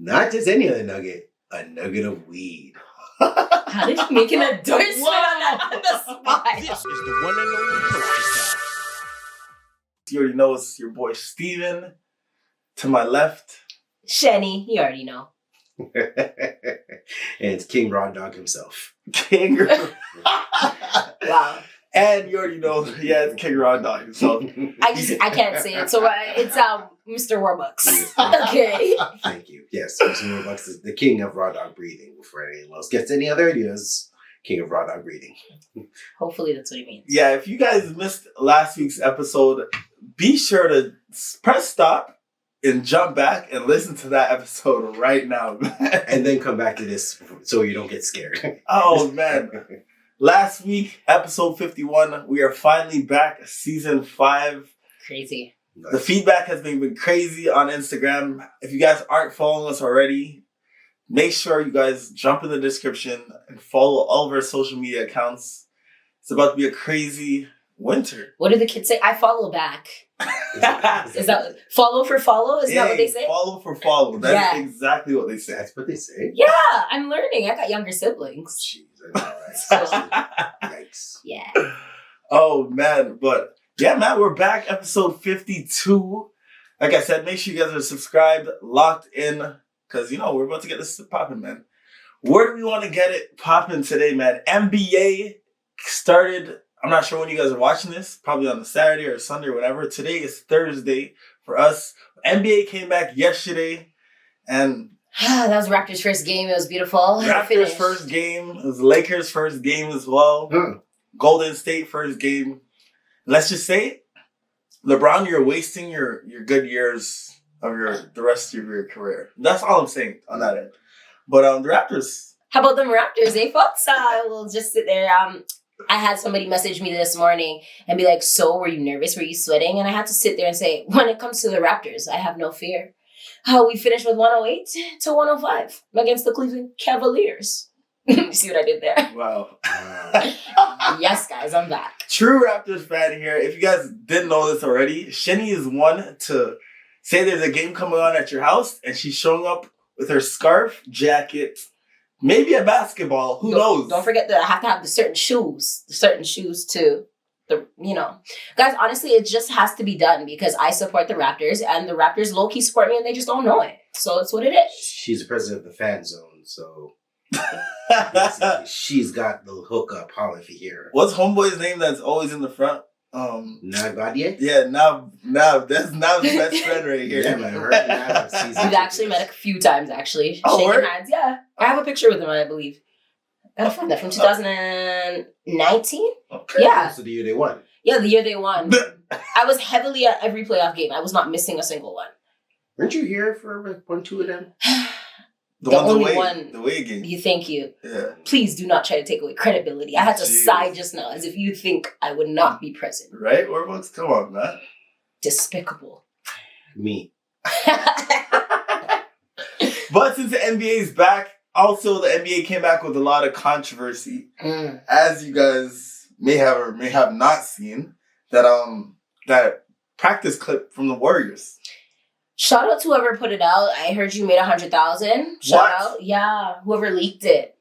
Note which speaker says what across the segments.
Speaker 1: Not just any other nugget, a nugget of weed.
Speaker 2: How did you make an endorsement on the spot?
Speaker 3: This is the one and only Perspicax.
Speaker 4: You already know it's your boy Steven. To my left.
Speaker 2: Shenny, you already know.
Speaker 1: And it's King Raw Dog himself.
Speaker 4: King.
Speaker 2: Wow.
Speaker 4: And you already know, yeah, it's King Raw Dog himself.
Speaker 2: I can't say it. So it's Mr. Warbucks.
Speaker 1: Yes.
Speaker 2: Okay.
Speaker 1: Thank you. Yes, Mr. Warbucks is the king of raw dog breeding. Before anyone else gets any other ideas, king of raw dog breeding.
Speaker 2: Hopefully that's what he means.
Speaker 4: Yeah, if you guys missed last week's episode, be sure to press stop and jump back and listen to that episode right now.
Speaker 1: And then come back to this so you don't get scared.
Speaker 4: Oh, man. Last week, episode 51, we are finally back, season 5.
Speaker 2: Crazy.
Speaker 4: The feedback has been crazy on Instagram. If you guys aren't following us already, make sure you guys jump in the description and follow all of our social media accounts. It's about to be a crazy winter.
Speaker 2: What do the kids say? I follow back. Is that follow for follow? Is that what they say?
Speaker 4: Follow for follow. That's exactly what they say.
Speaker 1: That's what they say?
Speaker 2: Yeah, I'm learning. I got younger siblings.
Speaker 1: Jeez, I know, right? Yikes.
Speaker 2: Yeah.
Speaker 4: Oh, man. But yeah, man, we're back. Episode 52. Like I said, make sure you guys are subscribed, locked in, because, you know, we're about to get this popping, man. Where do we want to get it popping today, man? NBA started. I'm not sure when you guys are watching this, probably on a Saturday or Sunday or whatever. Today is Thursday for us. NBA came back yesterday, and
Speaker 2: that was Raptors' first game. It was beautiful.
Speaker 4: Raptors' first game. It was Lakers' first game as well. Golden State first game. Let's just say, LeBron, you're wasting your good years of the rest of your career. That's all I'm saying on that end. But the Raptors.
Speaker 2: How about them Raptors, folks? We'll just sit there. I had somebody message me this morning and be like, so were you nervous? Were you sweating? And I had to sit there and say, when it comes to the Raptors, I have no fear. We finished with 108 to 105 against the Cleveland Cavaliers. You see what I did there?
Speaker 4: Wow.
Speaker 2: Yes, guys, I'm back.
Speaker 4: True Raptors fan here. If you guys didn't know this already, Shenny is one to say there's a game coming on at your house and she's showing up with her scarf, jacket, maybe a basketball. Who knows?
Speaker 2: Don't forget that I have to have the certain shoes too. Guys, honestly, it just has to be done because I support the Raptors and the Raptors low-key support me and they just don't know it. So it's what it is.
Speaker 1: She's the president of the fan zone, so she's got the hookup. Holla if you hear her.
Speaker 4: What's homeboy's name that's always in the front?
Speaker 1: Nagadier?
Speaker 4: Yeah, Nav. That's Nav's best friend right here.
Speaker 1: Yeah, man. Right.
Speaker 2: We've actually met a few times, actually.
Speaker 4: Oh,
Speaker 2: shaking
Speaker 4: word?
Speaker 2: hands. Yeah. I have a picture with him, I believe. Got a friend that from 2019.
Speaker 4: Okay.
Speaker 2: Yeah.
Speaker 1: So the year they won.
Speaker 2: Yeah, the year they won. I was heavily at every playoff game. I was not missing a single one.
Speaker 1: Weren't you here for like 1, 2 of them?
Speaker 4: The way game.
Speaker 2: Thank you.
Speaker 4: Yeah.
Speaker 2: Please do not try to take away credibility. I had to sigh just now as if you think I would not be present.
Speaker 4: Right? Warbucks? Come on, man.
Speaker 2: Despicable.
Speaker 1: Me.
Speaker 4: But since the NBA is back, also the NBA came back with a lot of controversy. As you guys may have or may have not seen, that practice clip from the Warriors.
Speaker 2: Shout out to whoever put it out. I heard you made 100,000. Shout out. Yeah, whoever leaked it.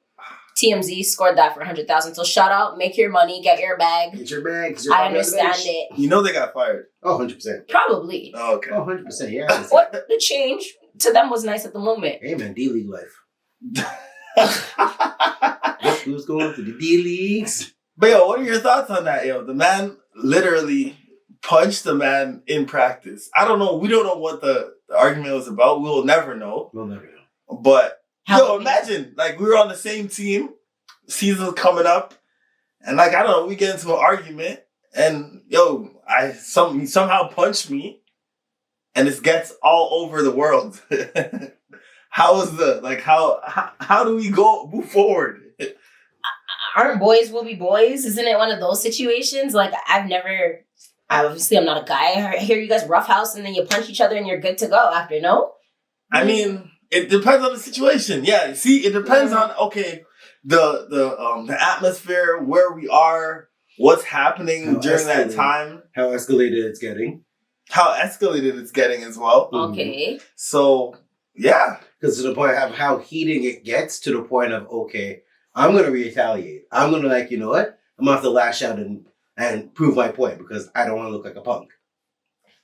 Speaker 2: TMZ scored that for 100,000. So shout out, make your money, get your bag.
Speaker 1: Get your bag.
Speaker 2: I understand it.
Speaker 4: You know they got fired.
Speaker 1: Oh, 100%.
Speaker 2: Probably.
Speaker 4: Oh, okay.
Speaker 1: Oh, 100%, yeah.
Speaker 2: What the change to them was nice at the moment.
Speaker 1: Hey, man, D-League life. Who's going to the D-Leagues?
Speaker 4: But yo, what are your thoughts on that, yo? The man literally punched the man in practice. I don't know. We don't know what the argument was about. We'll never know.
Speaker 1: We'll never know.
Speaker 4: But imagine, like, we were on the same team, season's coming up, and like, I don't know, we get into an argument, and yo, he somehow punched me, and this gets all over the world. How do we move forward?
Speaker 2: Aren't boys will be boys? Isn't it one of those situations? Like, obviously I'm not a guy. I hear you guys roughhouse and then you punch each other and you're good to go after, no?
Speaker 4: I mean, it depends on the situation. Yeah, see, it depends on, the atmosphere, where we are, what's happening during that time.
Speaker 1: How escalated it's getting
Speaker 4: as well.
Speaker 2: Okay.
Speaker 4: So, yeah.
Speaker 1: Because to the point of how heating it gets, to the point of, okay, I'm going to retaliate. I'm going to you know what? I'm going to have to lash out and prove my point because I don't want to look like a punk.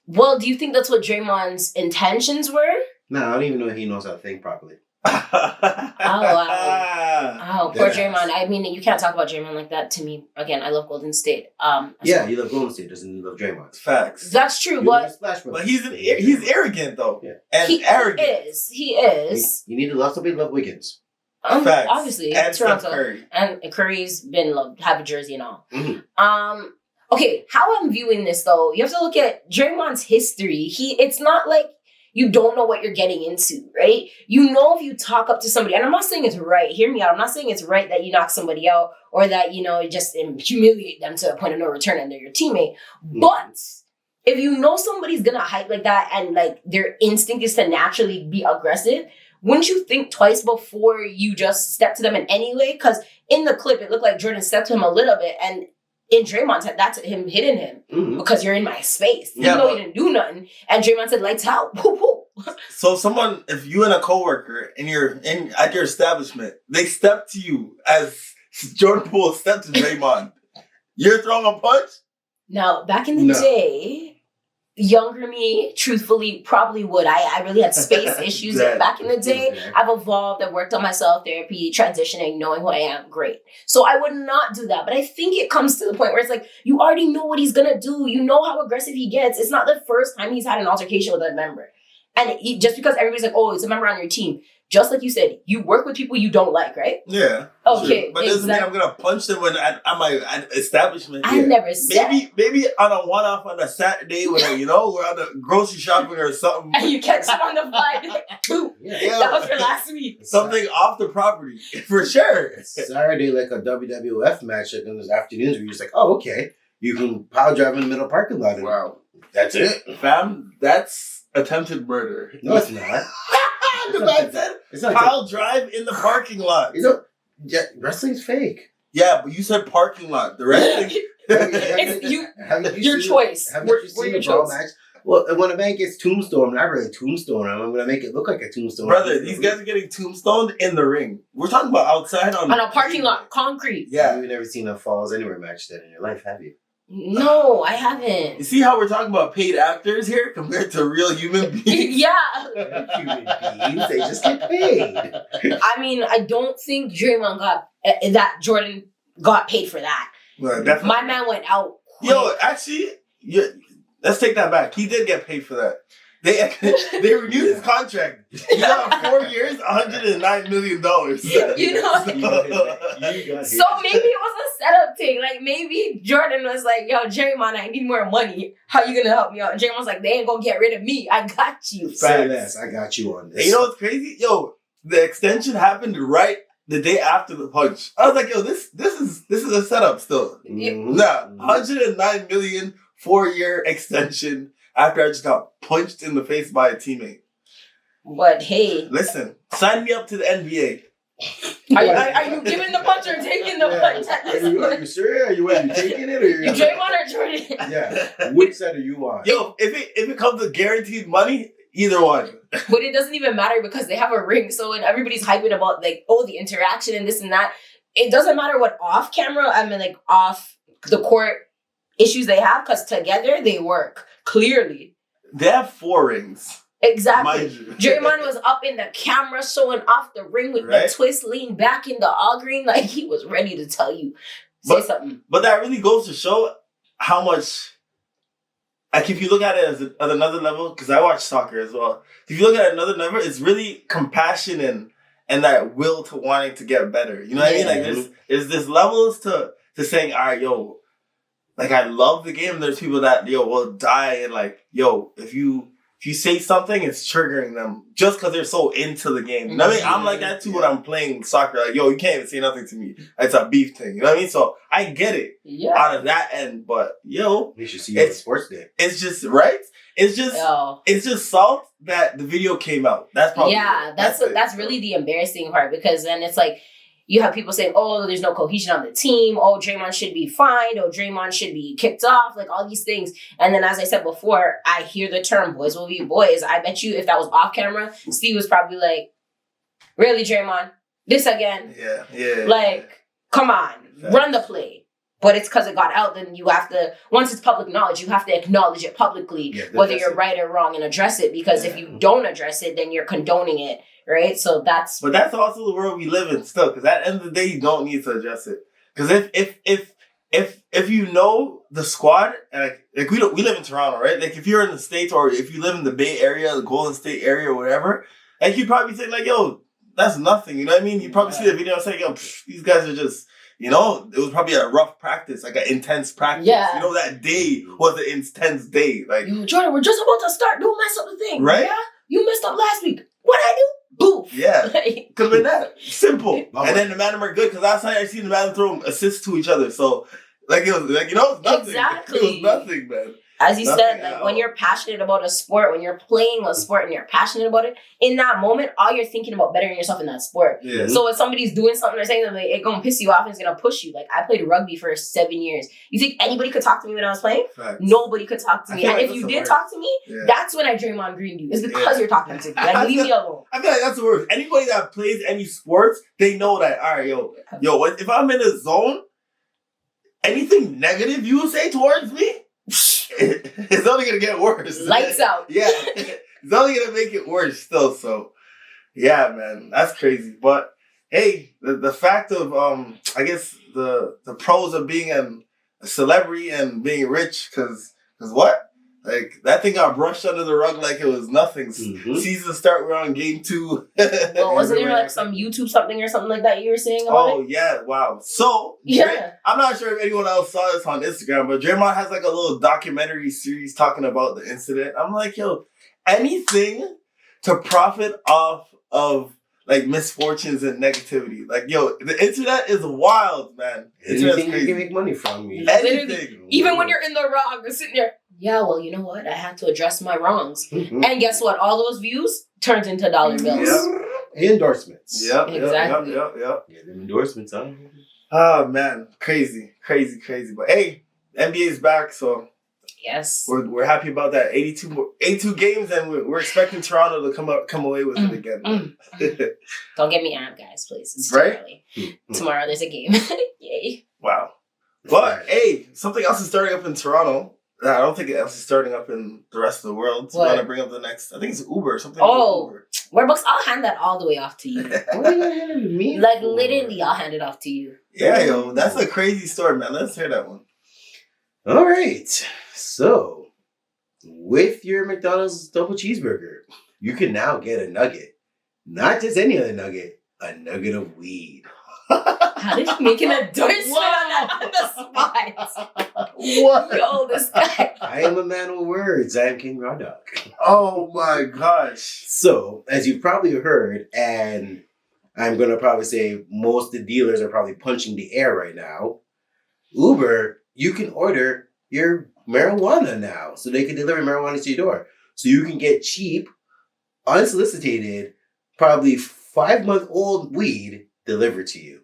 Speaker 2: Well, do you think that's what Draymond's intentions were?
Speaker 1: No, I don't even know if he knows how to think properly.
Speaker 2: Oh, poor Draymond. I mean, you can't talk about Draymond like that to me. Again, I love Golden State.
Speaker 1: Yeah, you love Golden State, doesn't you love Draymond?
Speaker 4: Facts.
Speaker 2: That's true,
Speaker 1: but
Speaker 4: he's arrogant though.
Speaker 1: Yeah.
Speaker 4: And arrogant.
Speaker 2: He is.
Speaker 1: You need to love somebody, love Wiggins.
Speaker 4: Facts.
Speaker 2: Obviously,
Speaker 4: and
Speaker 2: Toronto.
Speaker 4: Curry.
Speaker 2: And Curry's been loved, have a jersey and all.
Speaker 1: Mm-hmm.
Speaker 2: Okay, how I'm viewing this though, you have to look at Draymond's history. It's not like you don't know what you're getting into, right? You know if you talk up to somebody, and I'm not saying it's right, hear me out, I'm not saying it's right that you knock somebody out or that, you just humiliate them to a point of no return and they're your teammate. Mm-hmm. But if you know somebody's gonna hype like that and their instinct is to naturally be aggressive, wouldn't you think twice before you just step to them in any way? Because in the clip, it looked like Jordan stepped to him a little bit, and in Draymond's head, that's him hitting him because you're in my space. Even though he didn't do nothing. And Draymond said, lights out.
Speaker 4: So if you and a coworker and you're at your establishment, they step to you as Jordan Poole stepped to Draymond, you're throwing a punch?
Speaker 2: Now, back in the day, younger me, truthfully, probably would. I really had space issues back in the day. I've evolved. I've worked on myself, therapy, transitioning, knowing who I am. Great. So I would not do that. But I think it comes to the point where it's you already know what he's going to do. You know how aggressive he gets. It's not the first time he's had an altercation with a member. And just because everybody's oh, it's a member on your team. Just like you said, you work with people you don't like, right?
Speaker 4: Yeah.
Speaker 2: Okay.
Speaker 4: Sure. But doesn't mean I'm gonna punch them at my establishment.
Speaker 2: I never said.
Speaker 4: Maybe on a one-off on a Saturday when we're on the grocery shopping or something.
Speaker 2: And you catch them on the fly. Boom. Yeah. That was for last week.
Speaker 4: Something off the property for sure.
Speaker 1: Saturday, a WWF match in the afternoons where you're just oh, okay, you can pile drive in the middle parking lot.
Speaker 4: Wow.
Speaker 1: That's it,
Speaker 4: fam. That's attempted murder.
Speaker 1: No, it's not.
Speaker 4: The man said pile drive in the parking lot.
Speaker 1: Wrestling's fake.
Speaker 4: Yeah, but you said parking lot. The wrestling.
Speaker 2: It's your choice.
Speaker 1: Have you seen a brawl match? Well, when a man gets tombstone, not really tombstone, I'm going to make it look like a tombstone.
Speaker 4: Brother, these guys are getting tombstoned in the ring. We're talking about outside on
Speaker 2: a parking lot, concrete.
Speaker 4: Yeah.
Speaker 1: You've never seen a Falls Anywhere match then in your life, have you?
Speaker 2: No, I haven't.
Speaker 4: You see how we're talking about paid actors here compared to real human beings?
Speaker 2: Yeah.
Speaker 1: Human beings, they just get paid.
Speaker 2: I mean, I don't think Draymond Jordan got paid for that.
Speaker 4: Well, definitely.
Speaker 2: My man went out quick.
Speaker 4: Yo, actually, let's take that back. He did get paid for that. They renewed his contract. He got 4 years, $109 million.
Speaker 2: So maybe it was a setup thing. Maybe Jordan was yo, Draymond, I need more money. How you gonna help me out? And Draymond was they ain't gonna get rid of me. I got you.
Speaker 1: Say less. I got you on this.
Speaker 4: And you know what's crazy? Yo, the extension happened right the day after the punch. I was yo, this is a setup still.
Speaker 1: Mm-hmm.
Speaker 4: Nah, $109 million 4-year extension. After I just got punched in the face by a teammate.
Speaker 2: But hey.
Speaker 4: Listen, sign me up to the NBA.
Speaker 2: Are you giving the punch or taking the punch?
Speaker 1: Are you sure? Are you taking it? Or
Speaker 2: you Draymond or Jordan?
Speaker 1: Yeah. Which side are you on?
Speaker 4: Yo, if it comes to guaranteed money, either one.
Speaker 2: But it doesn't even matter because they have a ring. So when everybody's hyping about the interaction and this and that, it doesn't matter what off camera, off the court issues they have because together they work. Clearly.
Speaker 4: They have 4 rings.
Speaker 2: Exactly. Draymond was up in the camera showing off the ring with the twist, lean back in the all green he was ready to tell you. Say something.
Speaker 4: But that really goes to show how much, if you look at it as at another level, because I watch soccer as well. If you look at another level, it's really compassion and that will to wanting to get better. You know what I mean? There's this levels to saying, all right, yo, I love the game. There's people that, will die and if you say something, it's triggering them just because they're so into the game. You know what I mean? I'm like that too when I'm playing soccer. You can't even say nothing to me. It's a beef thing. You know what I mean? So I get it out of that end. But,
Speaker 1: you should see you on Sports Day.
Speaker 4: It's just, right? It's just salt that the video came out. That's probably
Speaker 2: that's really the embarrassing part because then it's you have people saying, oh, there's no cohesion on the team. Oh, Draymond should be fined. Oh, Draymond should be kicked off. All these things. And then, as I said before, I hear the term boys will be boys. I bet you if that was off camera, Steve was probably Really, Draymond? This again?
Speaker 4: Yeah.
Speaker 2: Like, come on,
Speaker 4: Facts.
Speaker 2: run the play. But it's because it got out, then you have to, once it's public knowledge, you have to acknowledge it publicly, whether you're right or wrong, and address it. Because if you don't address it, then you're condoning it, right? So that's...
Speaker 4: But that's also the world we live in still, because at the end of the day, you don't need to address it. Because if you know the squad, and like we live in Toronto, right? Like if you're in the States or if you live in the Bay Area, the Golden State area or whatever, like you'd probably say like, yo, that's nothing. You know what I mean? You probably see the video and say, yo, these guys are just... You know, it was probably a rough practice, like an intense practice.
Speaker 2: Yeah.
Speaker 4: You know, that day was an intense day. Like,
Speaker 2: yo, Jordan, we're just about to start. Don't mess up the thing.
Speaker 4: Right?
Speaker 2: Yeah? You messed up last week. What'd I do? Boof.
Speaker 4: Yeah.
Speaker 2: Like,
Speaker 4: could have been that. Simple. And then the Madden are good, because last night I seen the Madden throw assists to each other. So, like, it was, like, you know, it's nothing.
Speaker 2: Exactly.
Speaker 4: It was nothing, man.
Speaker 2: as you
Speaker 4: Nothing
Speaker 2: said, like when you're passionate about a sport, when you're playing a sport and you're passionate about it, in that moment, all you're thinking about bettering yourself in that sport.
Speaker 4: Yeah.
Speaker 2: So when somebody's doing something or saying something, it's gonna piss you off and it's gonna push you. Like I played rugby for 7 years. You think anybody could talk to me when I was playing?
Speaker 4: Facts.
Speaker 2: Nobody could talk to
Speaker 4: I
Speaker 2: me.
Speaker 4: feel
Speaker 2: And
Speaker 4: like
Speaker 2: if
Speaker 4: that's
Speaker 2: you
Speaker 4: the
Speaker 2: did
Speaker 4: worst.
Speaker 2: talk to me,
Speaker 4: Yeah.
Speaker 2: that's when I Draymond Green you. It's because you're talking to me. Like leave me alone.
Speaker 4: I feel like that's the worst. Anybody that plays any sports, they know that, all right, yo, if I'm in a zone, anything negative you say towards me, it's only going to get worse.
Speaker 2: Lights out.
Speaker 4: Yeah. It's only going to make it worse still. So, yeah, man, that's crazy. But, hey, the fact of, I guess, the pros of being a celebrity and being rich, because what? Like, that thing got brushed under the rug like it was nothing.
Speaker 1: Mm-hmm.
Speaker 4: Season start, we're on game 2.
Speaker 2: Well, wasn't there like some YouTube something or something like that you were saying about
Speaker 4: Oh,
Speaker 2: it?
Speaker 4: yeah, wow. So,
Speaker 2: Yeah.
Speaker 4: I'm not sure if anyone else saw this on Instagram, but Draymond has like a little documentary series talking about the incident. I'm like, yo, anything to profit off of like misfortunes and negativity. Like, yo, the internet is wild, man. Internet's
Speaker 1: Anything you
Speaker 4: crazy.
Speaker 1: can make money from.
Speaker 4: Anything.
Speaker 2: Even when you're in the wrong, you're sitting there. Yeah, well, you know what? I had to address my wrongs.
Speaker 1: Mhm.
Speaker 2: And guess what? All those views turned into dollar bills.
Speaker 4: Yeah.
Speaker 1: Endorsements.
Speaker 4: Yep,
Speaker 2: Exactly.
Speaker 4: yep.
Speaker 1: Yeah, them endorsements, huh?
Speaker 4: Oh, man. Crazy. But hey, NBA's back, so
Speaker 2: Yes.
Speaker 4: we're happy about that. 82 games, and we're expecting Toronto to come away with it again.
Speaker 2: Don't get me amped, guys, please. It's
Speaker 4: Right?
Speaker 2: too early. Tomorrow there's a game. Yay.
Speaker 4: Wow. But hey, something else is starting up in Toronto. I don't think else is starting up in the rest of the world. So
Speaker 2: What?
Speaker 4: I'm gonna bring up the next. I think it's Uber. Something.
Speaker 2: Oh.
Speaker 4: Uber.
Speaker 2: Warbucks, I'll hand that all the way off to you.
Speaker 1: What are you handing me
Speaker 2: Like,
Speaker 1: for?
Speaker 2: literally, I'll hand it off to you.
Speaker 4: Yeah, yo, that's a crazy story, man. Let's hear that one.
Speaker 1: All right. So, with your McDonald's double cheeseburger, you can now get a nugget. Not just any other nugget, a nugget of weed.
Speaker 2: How did you make an endorsement on the spot?
Speaker 4: What?
Speaker 2: Yo, this guy.
Speaker 1: I am a man of words. I am King Raw Dog.
Speaker 4: Oh my gosh.
Speaker 1: So, as you've probably heard, and I'm going to probably say most of the dealers are probably punching the air right now, Uber, you can order your marijuana now. So they can deliver marijuana to your door. So you can get cheap, unsolicited, probably 5-month-old weed delivered to you.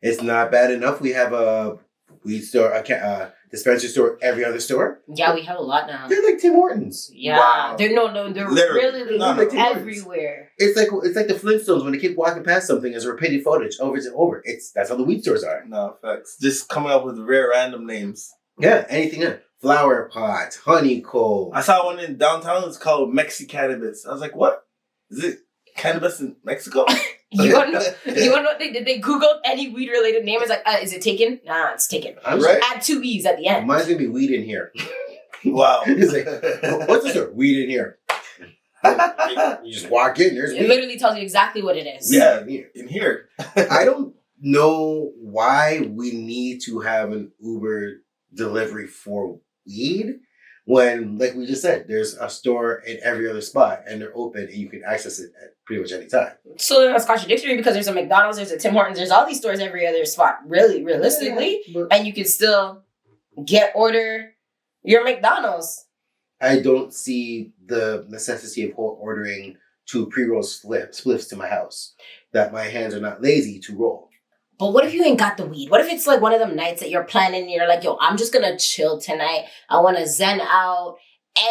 Speaker 1: It's not bad enough. We have a weed store, a dispensary store, every other store.
Speaker 2: Yeah, we have a lot now.
Speaker 1: They're like Tim Hortons.
Speaker 2: Yeah.
Speaker 4: Wow.
Speaker 2: They're they're
Speaker 4: Literally.
Speaker 2: really
Speaker 4: No,
Speaker 1: no.
Speaker 2: everywhere.
Speaker 1: It's like the Flintstones when they keep walking past something as repeated footage over and over. That's how the weed stores are.
Speaker 4: No, facts. Just coming up with rare random names.
Speaker 1: Yeah, anything else. Flower pot, honeycomb.
Speaker 4: I saw one in downtown. It's called Mexi Cannabis. I was like, what? Is it cannabis in Mexico?
Speaker 2: You wanna know what they did? They Googled any weed related name. It's like, is it taken? Nah, it's taken.
Speaker 1: I'm
Speaker 4: Right?
Speaker 2: Add 2 E's at the end.
Speaker 1: Mine's gonna be weed in here.
Speaker 4: Wow.
Speaker 1: It's like, what's this? Weed in here. You just walk in, there's
Speaker 2: It
Speaker 1: weed.
Speaker 2: literally tells you exactly what it is.
Speaker 1: Weed
Speaker 4: Yeah.
Speaker 1: in here.
Speaker 4: In here.
Speaker 1: I don't know why we need to have an Uber delivery for weed when, like we just said, there's a store in every other spot and they're open and you can access it at pretty much any time.
Speaker 2: So that's contradictory because there's a McDonald's, there's a Tim Hortons, there's all these stores every other spot, really, realistically.
Speaker 1: Yeah, but
Speaker 2: And you can still order your McDonald's.
Speaker 1: I don't see the necessity of ordering 2 pre-roll spliffs to my house. That my hands are not lazy to roll.
Speaker 2: But what if you ain't got the weed? What if it's like one of them nights that you're planning and you're like, yo, I'm just gonna chill tonight. I wanna zen out.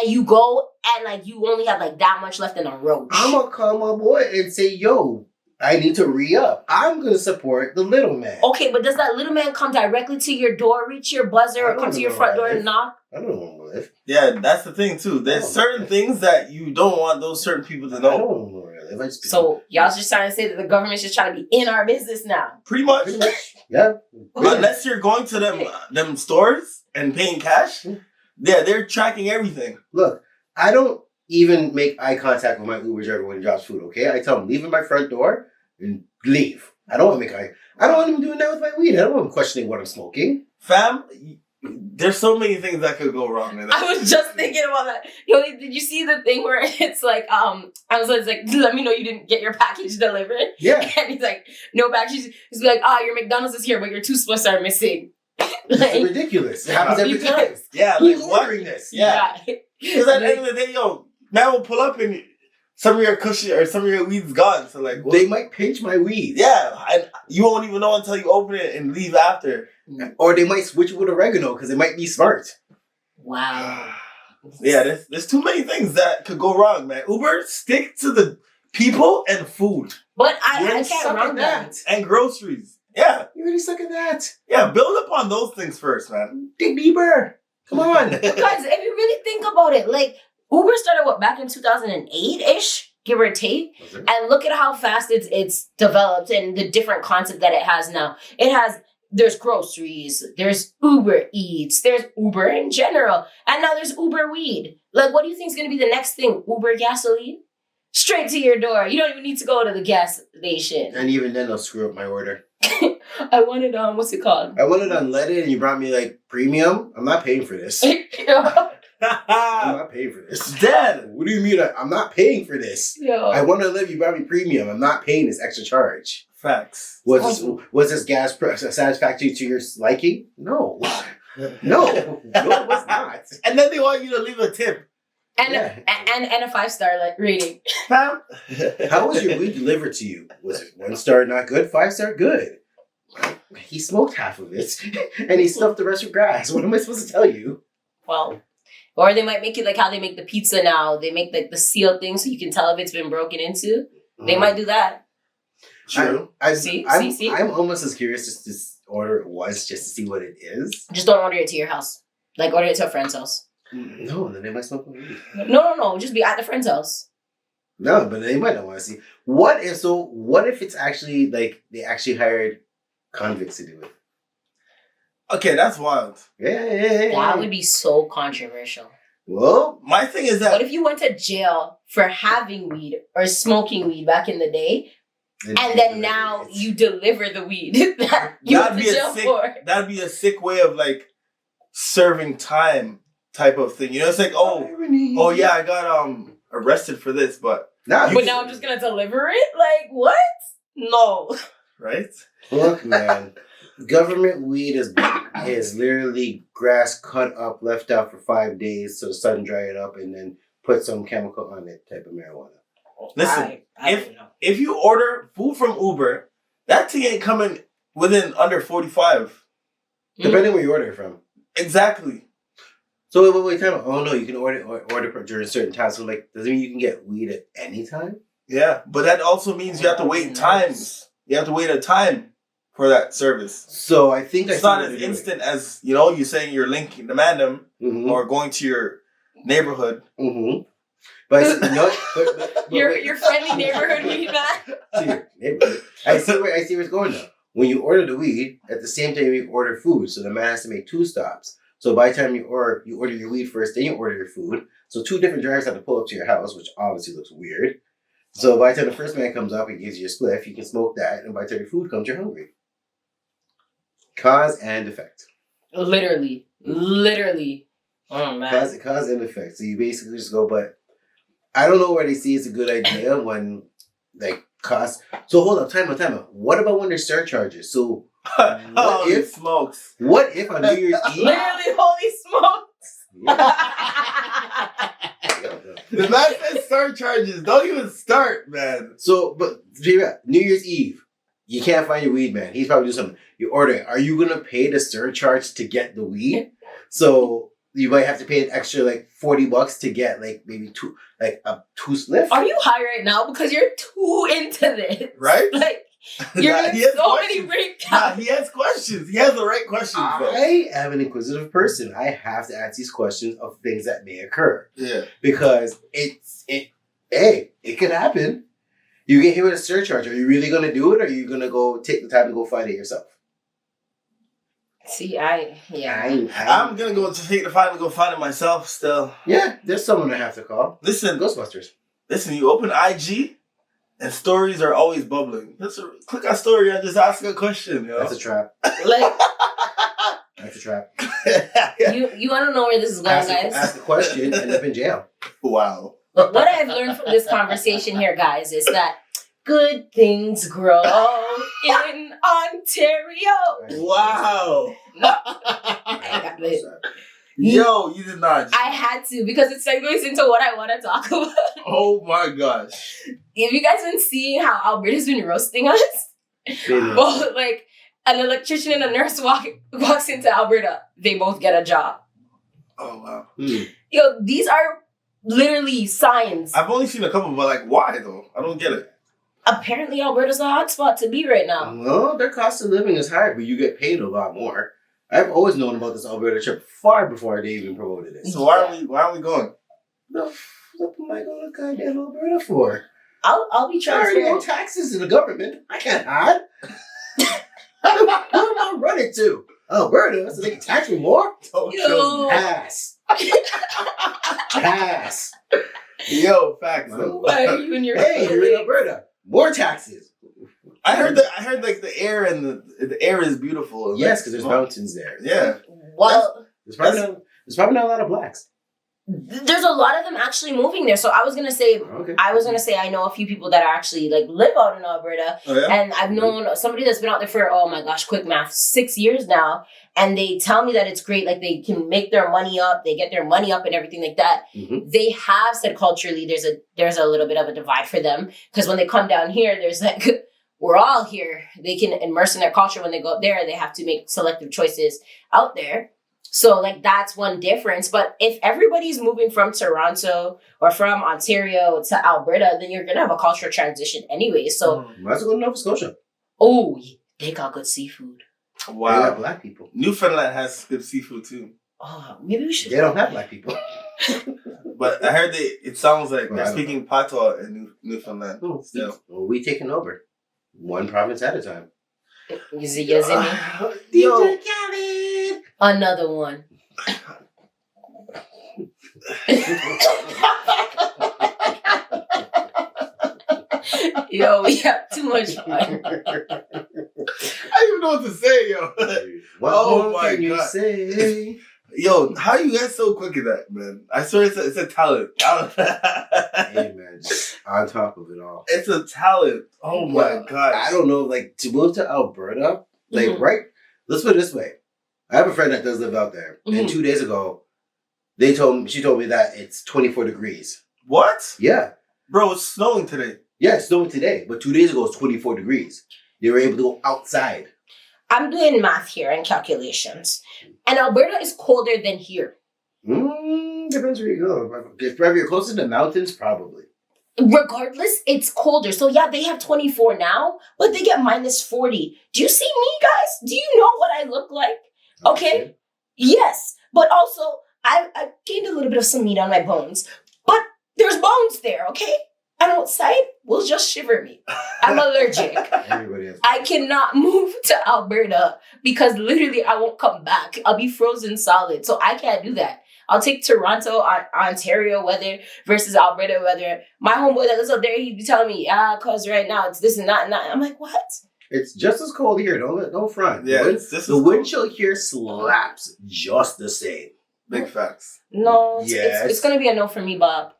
Speaker 2: And you go and like you only have like that much left in a roach.
Speaker 1: I'm gonna call my boy and say, yo, I need to re-up. I'm going to support the little man.
Speaker 2: Okay, but does that little man come directly to your door, reach your buzzer, or come to your front door and knock?
Speaker 1: I don't know where I live.
Speaker 4: Yeah, that's the thing too. There's certain things that you don't want those certain people to know.
Speaker 1: I don't know where I live.
Speaker 2: So y'all just trying to say that the government's just trying to be in our business now?
Speaker 4: Pretty much.
Speaker 1: Yeah.
Speaker 4: Unless you're going to them stores and paying cash, yeah, they're tracking everything.
Speaker 1: Look, I don't even make eye contact with my Uber driver when he drops food, okay? I tell him, leave at my front door and leave. I don't want to make I don't want him doing that with my weed. I don't want him questioning what I'm smoking.
Speaker 4: Fam, there's so many things that could go wrong in that.
Speaker 2: I was just thinking about that. Yo, did you see the thing where it's like, Amazon's like, let me know you didn't get your package delivered?
Speaker 1: Yeah.
Speaker 2: And he's like, no package. He's like, your McDonald's is here, but your toothbrush are missing.
Speaker 1: It's ridiculous. It happens every time.
Speaker 4: Yeah,
Speaker 1: Who's
Speaker 4: like what?
Speaker 1: ordering this?
Speaker 4: Yeah. Because at the end of the day, yo, man will pull up and some of your cushion or some of your weed's gone. So like,
Speaker 1: They might pinch my weed.
Speaker 4: yeah, and you won't even know until you open it and leave after.
Speaker 1: Or they might switch it with oregano because it might be smart.
Speaker 2: Wow.
Speaker 4: Yeah, there's too many things that could go wrong, man. Uber, stick to the people and food
Speaker 2: But I
Speaker 1: You're
Speaker 2: can't
Speaker 1: suck
Speaker 2: run
Speaker 1: at
Speaker 2: that.
Speaker 4: and groceries. Yeah,
Speaker 1: You really suck at that.
Speaker 4: yeah, build upon those things first, man.
Speaker 1: Big Bieber. Come on.
Speaker 2: Guys, if you really think about it, like, Uber started, back in 2008-ish, give or take? And look at how fast it's developed and the different concept that it has now. There's groceries, there's Uber Eats, there's Uber in general, and now there's Uber Weed. Like, what do you think is going to be the next thing? Uber gasoline? Straight to your door. You don't even need to go to the gas station.
Speaker 1: And even then, they'll screw up my order.
Speaker 2: I wanted, what's it called?
Speaker 1: I wanted unleaded and you brought me like premium. I'm not paying for this. I'm not paying for this.
Speaker 4: Dead.
Speaker 1: What do you mean? I'm not paying for this.
Speaker 2: Yo.
Speaker 1: I want to live. You brought me premium. I'm not paying this extra charge.
Speaker 4: Facts.
Speaker 1: Was this gas satisfactory to your liking? No. No, it was not.
Speaker 4: And then they want you to leave a tip.
Speaker 2: And
Speaker 1: Yeah.
Speaker 2: and a 5-star rating.
Speaker 4: Fam.
Speaker 1: How was your weed delivered to you? Was it 1 star not good, 5 star good? He smoked half of it and he stuffed the rest with grass. What am I supposed to tell you?
Speaker 2: Well, or they might make it like how they make the pizza now. They make the seal thing so you can tell if it's been broken into. They might do that.
Speaker 4: True.
Speaker 2: See?
Speaker 1: I'm almost as curious just to order it once just to see what it is.
Speaker 2: Just don't order it to your house. Like, order it to a friend's house.
Speaker 1: No, then they might smoke my weed.
Speaker 2: No. Just be at the friend's house.
Speaker 1: No, but they might not want to see. What if it's actually like they actually hired convicts to do it?
Speaker 4: Okay, that's wild.
Speaker 1: Yeah.
Speaker 2: That would be so controversial.
Speaker 1: Well,
Speaker 4: My thing is that
Speaker 2: What if you went to jail for having weed or smoking weed back in the day, and then now you deliver the weed that you went to jail for?
Speaker 4: that'd be a sick way of like serving time type of thing. You know, it's like, oh yeah, I got arrested for this, but
Speaker 1: now
Speaker 2: I'm just gonna deliver it? Like, what? No.
Speaker 4: right?
Speaker 1: Look, man, government weed is literally grass cut up, left out for 5 days so the sun dry it up, and then put some chemical on it type of marijuana.
Speaker 4: Listen,
Speaker 2: I don't know.
Speaker 4: if you order food from Uber, that thing ain't coming within under 45.
Speaker 1: Depending where you order it from.
Speaker 4: Exactly.
Speaker 1: So wait, time out. Oh no, you can order during certain times. So like, does it mean you can get weed at any time?
Speaker 4: Yeah, but that also means you have to wait times. You have to wait a time for that service.
Speaker 1: So I think
Speaker 4: It's not as instant as, you know, you saying you're linking the mandem or going to your neighborhood.
Speaker 1: Mm-hmm. But I see, but
Speaker 2: Your friendly neighborhood weed man.
Speaker 1: see your neighborhood. I see where it's going now. When you order the weed, at the same time you order food, so the man has to make 2 stops. So by the time you order your weed first, then you order your food. So 2 different drivers have to pull up to your house, which obviously looks weird. So by the time the first man comes up and gives you a spliff, you can smoke that, and by the time your food comes, you're hungry. Cause and effect.
Speaker 2: Literally. Oh man.
Speaker 1: Cause and effect. So you basically just go, but I don't know where they see it's a good idea when, like, cost. So hold up, time out. What about when there's surcharges? So
Speaker 4: Holy smokes.
Speaker 1: what if on New Year's Eve?
Speaker 2: Literally, holy smokes.
Speaker 4: The man says surcharges. Don't even start, man.
Speaker 1: So, but New Year's Eve, you can't find your weed, man. He's probably doing something. You order it. Are you gonna pay the surcharge to get the weed? So you might have to pay an extra like $40 to get like maybe two spliff.
Speaker 2: Are you high right now? Because you're too into this.
Speaker 4: Right?
Speaker 2: Like, you're
Speaker 4: Nah,
Speaker 2: in
Speaker 4: he has
Speaker 2: so
Speaker 4: questions.
Speaker 2: many breakdowns.
Speaker 4: He has questions. He has the right questions, though.
Speaker 1: I am an inquisitive person. I have to ask these questions of things that may occur.
Speaker 4: Yeah.
Speaker 1: Because it could happen. You get hit with a surcharge. Are you really going to do it, or are you going to go take the time to go find it yourself?
Speaker 2: See,
Speaker 4: I'm gonna go to take the fight and go find it myself. Still,
Speaker 1: yeah. There's someone I have to call.
Speaker 4: Listen,
Speaker 1: Ghostbusters.
Speaker 4: Listen. You open IG, and stories are always bubbling. Click on story and just ask a question. You know?
Speaker 1: That's a trap.
Speaker 2: Like,
Speaker 1: That's a trap.
Speaker 2: you want to know where this is going, guys?
Speaker 1: Ask a question, end up in jail.
Speaker 4: Wow.
Speaker 2: What I've learned from this conversation here, guys, is that good things grow in Ontario.
Speaker 4: Wow.
Speaker 2: I got it.
Speaker 4: Yo, you did not.
Speaker 2: I had to, because it segues into what I want to talk about.
Speaker 4: Oh my gosh.
Speaker 2: Have you guys been seeing how Alberta's been roasting us? Well, like, an electrician and a nurse walks into Alberta, they both get a job.
Speaker 4: Oh wow.
Speaker 2: Yo, these are literally signs.
Speaker 4: I've only seen a couple, but like, why though? I don't get it.
Speaker 2: Apparently, Alberta's a hot spot to be right now.
Speaker 1: Well, their cost of living is higher, but you get paid a lot more. I've always known about this Alberta trip far before they even promoted it.
Speaker 4: So why are we going?
Speaker 1: The flip am I going to goddamn Alberta for?
Speaker 2: I'll be
Speaker 1: I already owe
Speaker 2: transparent.
Speaker 1: taxes to the government. I can't hide. Who am I running to? Alberta, so they can tax me more?
Speaker 4: Don't
Speaker 2: Yo.
Speaker 4: show me.
Speaker 1: Pass. Pass.
Speaker 4: Yo, facts though.
Speaker 2: Why are you in your
Speaker 1: Hey, you're in Alberta. More taxes.
Speaker 4: I heard like the air and the air is beautiful.
Speaker 1: Yes, because there's mountains there.
Speaker 4: Yeah.
Speaker 2: Well,
Speaker 1: There's probably not a lot of blacks.
Speaker 2: there's a lot of them actually moving there. So I was gonna say,
Speaker 1: Okay.
Speaker 2: I know a few people that are actually like live out in Alberta,
Speaker 4: Oh yeah.
Speaker 2: and I've known somebody that's been out there for, oh my gosh, quick math, 6 years now, and they tell me that it's great. Like, they can make their money up, they get their money up and everything like that.
Speaker 1: Mm-hmm.
Speaker 2: They have said culturally there's a little bit of a divide for them, because when they come down here, there's like, we're all here. They can immerse in their culture. When they go up there, they have to make selective choices out there. So, like, that's one difference. But if everybody's moving from Toronto or from Ontario to Alberta, then you're going to have a cultural transition anyway. So,
Speaker 1: Might as well go to Nova Scotia.
Speaker 2: oh, they got good seafood.
Speaker 1: They
Speaker 4: Wow.
Speaker 1: got black people.
Speaker 4: Newfoundland has good seafood too.
Speaker 2: Oh, maybe we should.
Speaker 1: They don't have black people.
Speaker 4: But I heard it sounds like
Speaker 1: Well, I
Speaker 4: they're
Speaker 1: don't
Speaker 4: speaking patois in Newfoundland
Speaker 1: Oh,
Speaker 4: still.
Speaker 1: Well, we taking over. One province at a time.
Speaker 2: You see me?
Speaker 4: Yo,
Speaker 1: Khaled!
Speaker 2: Another one. Yo, we have too much fun.
Speaker 4: I don't even know what to say, yo.
Speaker 1: What
Speaker 4: Oh
Speaker 1: more
Speaker 4: my
Speaker 1: can you
Speaker 4: God.
Speaker 1: say?
Speaker 4: Yo, how you guys so quick at that, man? I swear it's a talent.
Speaker 1: Hey, man, just on top of it all.
Speaker 4: It's a talent. Oh my
Speaker 1: Well,
Speaker 4: gosh.
Speaker 1: I don't know, like, to move to Alberta, like,
Speaker 2: Mhm.
Speaker 1: right? Let's put it this way. I have a friend that does live out there, and
Speaker 2: Mhm.
Speaker 1: 2 days ago, she told me that it's 24 degrees.
Speaker 4: What?
Speaker 1: Yeah.
Speaker 4: Bro, it's snowing today.
Speaker 1: Yeah, it's snowing today, but 2 days ago, it's 24 degrees. They were able to go outside.
Speaker 2: I'm doing math here and calculations. And Alberta is colder than here.
Speaker 1: Depends where you go. If you're closer to the mountains, probably.
Speaker 2: Regardless, it's colder. So yeah, they have 24 now, but they get minus 40. Do you see me, guys? Do you know what I look like? Okay. Yes. But also, I gained a little bit of some meat on my bones. But there's bones there, okay? And outside will just shiver me. I'm allergic.
Speaker 1: Everybody has.
Speaker 2: I cannot move to Alberta because literally I won't come back. I'll be frozen solid. So I can't do that. I'll take Toronto, Ontario weather versus Alberta weather. My homeboy that lives up there, he'd be telling me, cause right now it's this and that and that. I'm like, what?
Speaker 1: It's just as cold here. Don't front.
Speaker 4: Yeah,
Speaker 1: The wind chill here slaps just the same.
Speaker 4: Big facts.
Speaker 2: No,
Speaker 1: Yes.
Speaker 2: it's going to be a no for me, Bob.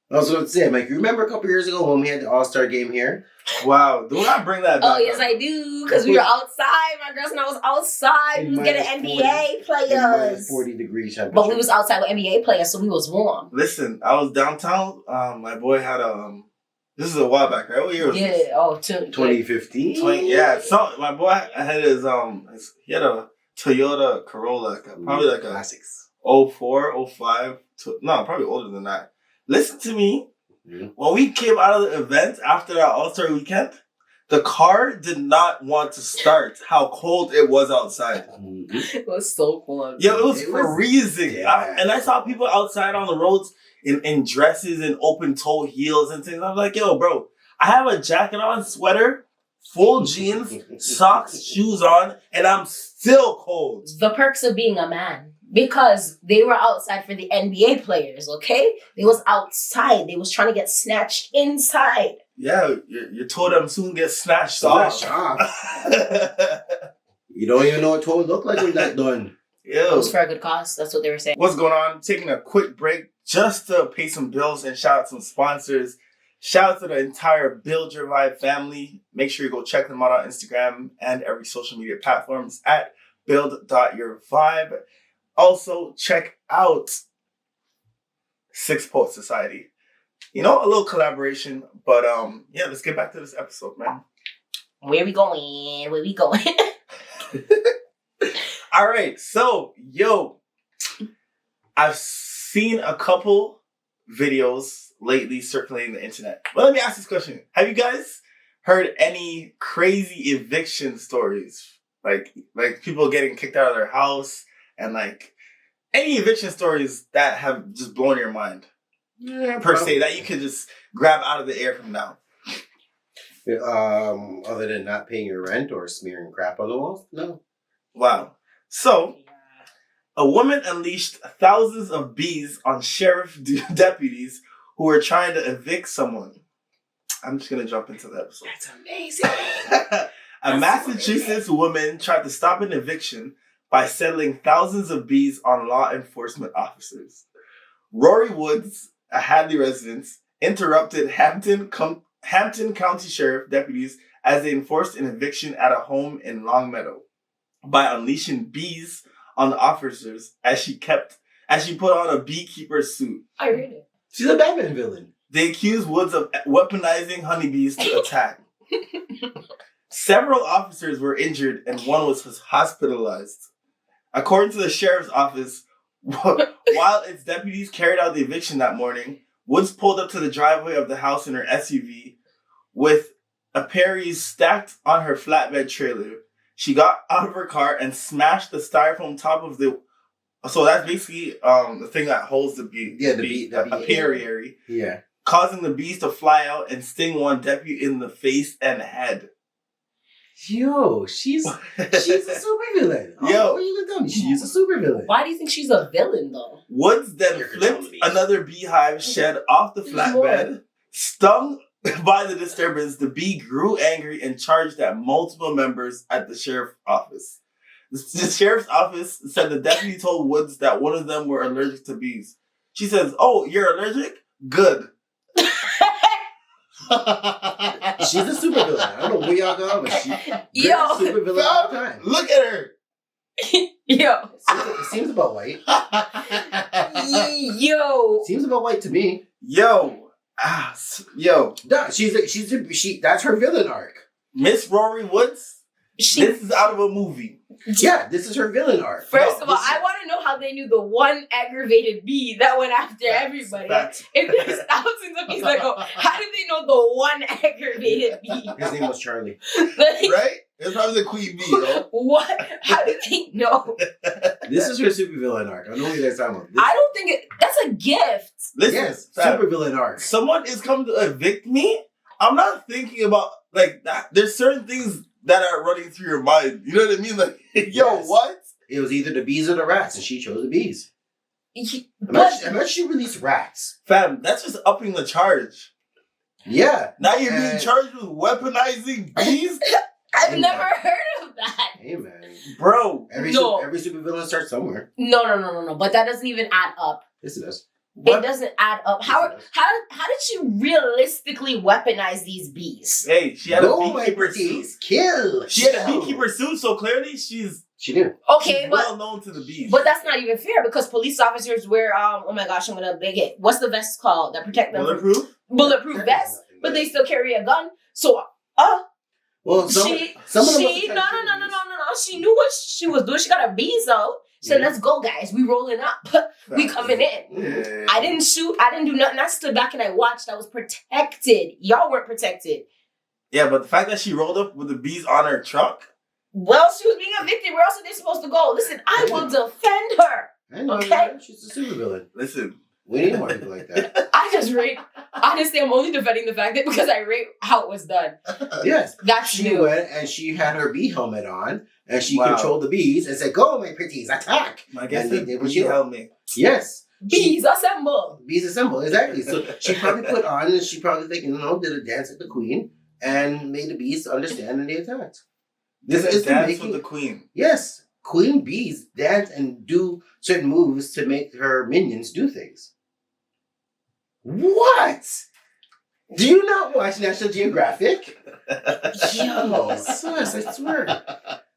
Speaker 1: I was going to say, Mike, you remember a couple years ago when we had the All-Star game here?
Speaker 4: Wow, do not bring that back.
Speaker 2: Oh, yes, I do. Because we were outside. My girls and I was outside. We was getting NBA players.
Speaker 1: 40 degrees temperature.
Speaker 2: But we was outside with NBA players, so we was warm.
Speaker 4: Listen, I was downtown. My boy had a. This is a while back, right? What year was this?
Speaker 2: Yeah,
Speaker 1: 2015?
Speaker 4: Yeah, so my boy had he had a Toyota Corolla, probably like a
Speaker 1: Classics.
Speaker 4: 04, 05, no, probably older than that. Listen to me.
Speaker 1: Mm-hmm.
Speaker 4: When we came out of the event after that All-Star weekend, the car did not want to start. How cold it was outside.
Speaker 1: Mm-hmm.
Speaker 2: It was so cold.
Speaker 4: Yo, it was freezing.
Speaker 1: Yeah.
Speaker 4: And I saw people outside on the roads in dresses and open toe heels and things. I'm like, yo, bro, I have a jacket on, sweater, full jeans, socks, shoes on, and I'm still cold.
Speaker 2: The perks of being a man. Because they were outside for the NBA players, okay? They was outside. They was trying to get snatched inside.
Speaker 4: Yeah, your toe them soon get snatched off.
Speaker 1: You don't even know what toe look like when that done.
Speaker 2: It
Speaker 4: Yo.
Speaker 2: was for a good cause. That's what they were saying.
Speaker 4: What's going on? Taking a quick break just to pay some bills and shout out some sponsors. Shout out to the entire Build Your Vibe family. Make sure you go check them out on Instagram and every social media platforms at build.yourvibe. Also, check out Six Poet Society. You know, a little collaboration, but yeah, let's get back to this episode, man.
Speaker 2: Where we going? Where we going?
Speaker 4: All right, so, yo, I've seen a couple videos lately circulating the internet. But let me ask this question. Have you guys heard any crazy eviction stories? Like people getting kicked out of their house and like any eviction stories that have just blown your mind?
Speaker 1: Yeah,
Speaker 4: per se, that you could just grab out of the air from now.
Speaker 1: Other than not paying your rent or smearing crap on the walls? No.
Speaker 4: Wow. So, a woman unleashed thousands of bees on sheriff deputies who were trying to evict someone. I'm just going to jump into the episode.
Speaker 2: That's amazing.
Speaker 4: A Massachusetts woman tried to stop an eviction by settling thousands of bees on law enforcement officers. Rory Woods, a Hadley resident, interrupted Hampton County Sheriff deputies as they enforced an eviction at a home in Longmeadow by unleashing bees on the officers as she put on a beekeeper suit.
Speaker 2: I read it.
Speaker 1: She's a Batman villain.
Speaker 4: They accused Woods of weaponizing honeybees to attack. Several officers were injured and one was hospitalized. According to the sheriff's office, while its deputies carried out the eviction that morning, Woods pulled up to the driveway of the house in her SUV with a Perry's stacked on her flatbed trailer. She got out of her car and smashed the styrofoam top of the... So that's basically the thing that holds the bee.
Speaker 1: Yeah, the bee.
Speaker 4: Apiary.
Speaker 1: Yeah.
Speaker 4: Causing the bees to fly out and sting one deputy in the face and head.
Speaker 1: Yo, she's a super villain.
Speaker 4: Yo.
Speaker 1: What are you gonna tell me? She's a super villain.
Speaker 2: Why do you think she's a villain, though?
Speaker 4: Woods then flipped another beehive shed off the flatbed. Stung by the disturbance, the bee grew angry and charged at multiple members at the sheriff's office. The sheriff's office said the deputy told Woods that one of them were allergic to bees. She says, "Oh, you're allergic? Good."
Speaker 1: She's a super villain. I don't know where y'all go, but she's
Speaker 2: Yo.
Speaker 1: super villain all the time.
Speaker 4: Look at her.
Speaker 2: Yo.
Speaker 1: It seems about white.
Speaker 2: Yo.
Speaker 1: Seems about white to me.
Speaker 4: Yo.
Speaker 1: Duh, that's her villain arc.
Speaker 4: Miss Rory Woods, this is out of a movie.
Speaker 1: Yeah, this is her villain arc.
Speaker 2: First of all, I want to know how they knew the one aggravated bee that went after everybody. If there's thousands of bees that go, how did they know the one aggravated bee?
Speaker 1: His name was Charlie.
Speaker 4: Right? It's probably the queen bee, though.
Speaker 2: What? How did they know?
Speaker 1: This is her super villain arc. I know what you're talking about.
Speaker 2: I don't think that's a gift.
Speaker 4: Listen,
Speaker 1: Yes, super villain arc.
Speaker 4: someone is coming to evict me. I'm not thinking about like that. There's certain things that are running through your mind. You know what I mean? Like, yo, what?
Speaker 1: It was either the bees or the rats, and she chose the bees.
Speaker 2: But
Speaker 1: Unless she released rats.
Speaker 4: Fam, that's just upping the charge.
Speaker 1: Yeah.
Speaker 4: Now you're being charged with weaponizing bees?
Speaker 2: I've never heard of that.
Speaker 1: Hey, man.
Speaker 4: Bro.
Speaker 1: Every super villain starts somewhere.
Speaker 2: No. But that doesn't even add up.
Speaker 1: Yes, it does.
Speaker 2: It doesn't add up. How did she realistically weaponize these bees?
Speaker 4: Hey, she had
Speaker 1: Go,
Speaker 4: a beekeeper
Speaker 1: my
Speaker 4: suit.
Speaker 1: bees, kill.
Speaker 4: She had a beekeeper suit, so clearly
Speaker 1: She did.
Speaker 2: Okay,
Speaker 4: she's
Speaker 2: but
Speaker 4: well known to the bees.
Speaker 2: but that's not even fair because police officers wear oh my gosh, I'm gonna big it. What's the vest called that protect them? Bulletproof vest, but they still carry a gun. So
Speaker 1: well, some of them
Speaker 2: no. She knew what she was doing. She got her bees out. She said, let's go, guys. We rolling up. We coming in.
Speaker 4: Yeah.
Speaker 2: I didn't shoot. I didn't do nothing. I stood back and I watched. I was protected. Y'all weren't protected.
Speaker 4: Yeah, but the fact that she rolled up with the bees on her truck.
Speaker 2: Well, she was being evicted. Where else are they supposed to go? Listen, I will defend her.
Speaker 1: I know,
Speaker 2: Okay.
Speaker 1: man. She's a supervillain.
Speaker 4: Listen.
Speaker 1: We need more people like that.
Speaker 2: I just rate. Honestly, I'm only defending the fact that because I rate how it was done.
Speaker 1: Yes.
Speaker 2: That's
Speaker 1: She
Speaker 2: new.
Speaker 1: went and she had her bee helmet on and she
Speaker 4: Wow.
Speaker 1: controlled the bees and said, "Go, my pretties, attack."
Speaker 4: I guess
Speaker 1: And they
Speaker 4: the
Speaker 1: did what
Speaker 4: bee
Speaker 1: she
Speaker 4: helped me.
Speaker 1: Yes.
Speaker 2: Bees assemble.
Speaker 1: Bees assemble, exactly. So she probably put on and she probably did a dance with the queen and made the bees understand and they attacked. This
Speaker 4: This
Speaker 1: is
Speaker 4: is
Speaker 1: the
Speaker 4: dance
Speaker 1: making.
Speaker 4: with the queen.
Speaker 1: Yes. Queen bees dance and do certain moves to make her minions do things. What? Do you not watch National Geographic?
Speaker 2: Yo.
Speaker 1: Sus, I swear.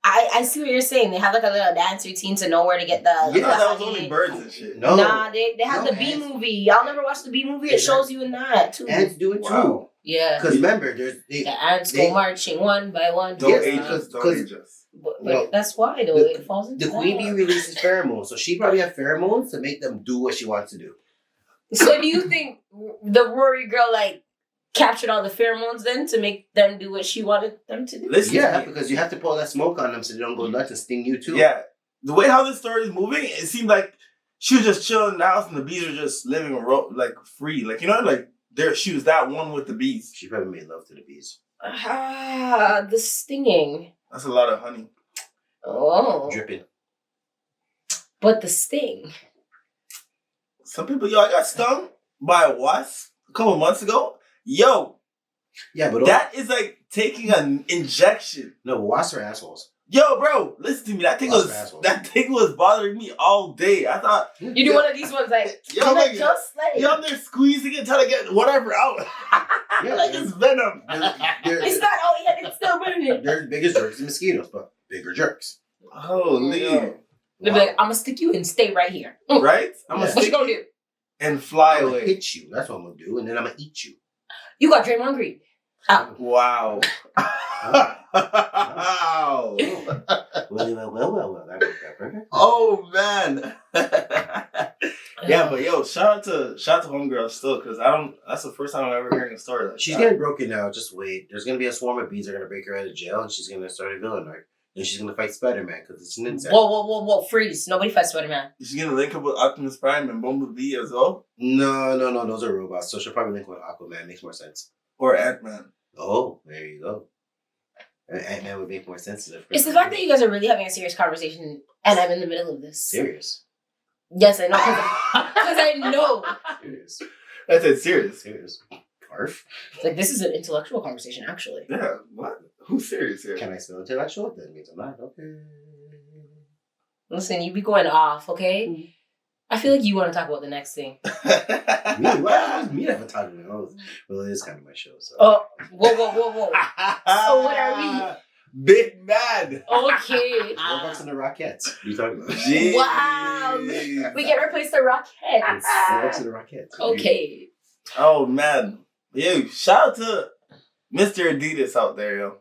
Speaker 2: I see what you're saying. They have like a little dance routine to know where to get the.
Speaker 4: I
Speaker 1: Yeah.
Speaker 4: thought that was only birds and shit.
Speaker 1: No.
Speaker 2: Nah, they have
Speaker 1: No,
Speaker 2: the bee
Speaker 1: ants.
Speaker 2: movie. Y'all never watched the bee movie? It
Speaker 1: Exactly.
Speaker 2: shows you in that too.
Speaker 1: Ants do it
Speaker 4: Wow.
Speaker 1: too.
Speaker 2: Yeah.
Speaker 1: Because remember, there's
Speaker 2: The ants go
Speaker 1: they-
Speaker 2: marching one by one.
Speaker 4: Don't
Speaker 1: Yes,
Speaker 4: age
Speaker 1: because-
Speaker 4: us. Don't age us.
Speaker 2: But
Speaker 1: No.
Speaker 2: that's why though.
Speaker 1: The-
Speaker 2: It falls into
Speaker 1: the queen bee
Speaker 2: that.
Speaker 1: releases pheromones, so she probably have pheromones to make them do what she wants to do.
Speaker 2: So do you think the Rory girl like captured all the pheromones then to make them do what she wanted them to do?
Speaker 4: Listen
Speaker 1: Yeah,
Speaker 4: to me.
Speaker 1: because you have to pour that smoke on them so they don't go nuts and sting you too.
Speaker 4: Yeah. The way how this story is moving, it seemed like she was just chilling in the house and the bees were just living like free. Like, you know, like she was that one with the bees.
Speaker 1: She probably made love to the bees.
Speaker 2: Ah, the stinging.
Speaker 4: That's a lot of honey.
Speaker 2: Oh,
Speaker 1: Dripping.
Speaker 2: but the sting.
Speaker 4: Some people, I got stung by a wasp a couple months ago. Yo,
Speaker 1: Yeah, but
Speaker 4: that is like taking an injection.
Speaker 1: no, wasps are assholes.
Speaker 4: Yo, bro, listen to me. That thing
Speaker 1: Wasps are assholes.
Speaker 4: was bothering me all day. I thought,
Speaker 2: You do one of these ones like,
Speaker 4: Yo,
Speaker 2: I'm like
Speaker 4: like-
Speaker 2: just like.
Speaker 4: yo, I'm there squeezing it, trying to get whatever out.
Speaker 1: Yeah,
Speaker 4: like
Speaker 1: man.
Speaker 4: it's venom.
Speaker 2: It's not out yet. It's still burning.
Speaker 1: They're biggest jerks than mosquitoes, but bigger jerks.
Speaker 4: Holy.
Speaker 2: They'll be like, I'm gonna stick you and stay right here.
Speaker 4: Right? I'm
Speaker 1: Yeah.
Speaker 4: gonna
Speaker 2: What you
Speaker 4: stick
Speaker 2: gonna do?
Speaker 4: and fly
Speaker 1: I'm gonna
Speaker 4: away.
Speaker 1: hit you. That's what I'm gonna do, and then I'm gonna eat you.
Speaker 2: You got Draymond Green.
Speaker 4: Wow.
Speaker 1: Wow. Well. That worked out perfect.
Speaker 4: Oh man. Yeah, but yo, shout out to Homegirl still, because that's the first time I'm ever hearing a story like
Speaker 1: She's
Speaker 4: that.
Speaker 1: getting broken now. Just wait. There's gonna be a swarm of bees that are gonna break her out of jail, and she's gonna start a villain arc. And she's gonna fight Spider-Man because it's an insect.
Speaker 2: Whoa! Freeze! Nobody fights Spider-Man.
Speaker 4: She's gonna link up with Optimus Prime and Bumblebee as well?
Speaker 1: No. Those are robots. So she'll probably link with Aquaman. Makes more sense.
Speaker 4: Or Ant-Man.
Speaker 1: Oh, there you go. Ant-Man would make more sense.
Speaker 2: It's the fact that you guys are really having a serious conversation, and I'm in the middle of this.
Speaker 1: Serious.
Speaker 2: Yes, I know. Because I know.
Speaker 1: Serious.
Speaker 4: That's it, serious.
Speaker 1: Serious. Arf.
Speaker 2: Like, this is an intellectual conversation, actually.
Speaker 4: Yeah, what? Who's serious here?
Speaker 1: Can I spell intellectual? That means I'm not. Okay.
Speaker 2: Listen, you be going off, okay? I feel like you want to talk about the next thing.
Speaker 1: Me? Why is me never talking about? Well, it is kind of my show. So.
Speaker 2: Oh, whoa. So what are
Speaker 4: Big Mad.
Speaker 2: Okay.
Speaker 1: Warbucks and the Rockettes. What are you talking about?
Speaker 4: Jeez.
Speaker 2: Wow. We can replace the Rockheads.
Speaker 1: Warbucks and the Rockettes.
Speaker 2: Okay.
Speaker 4: Oh man. Yo, shout out to Mr. Adidas out there, yo.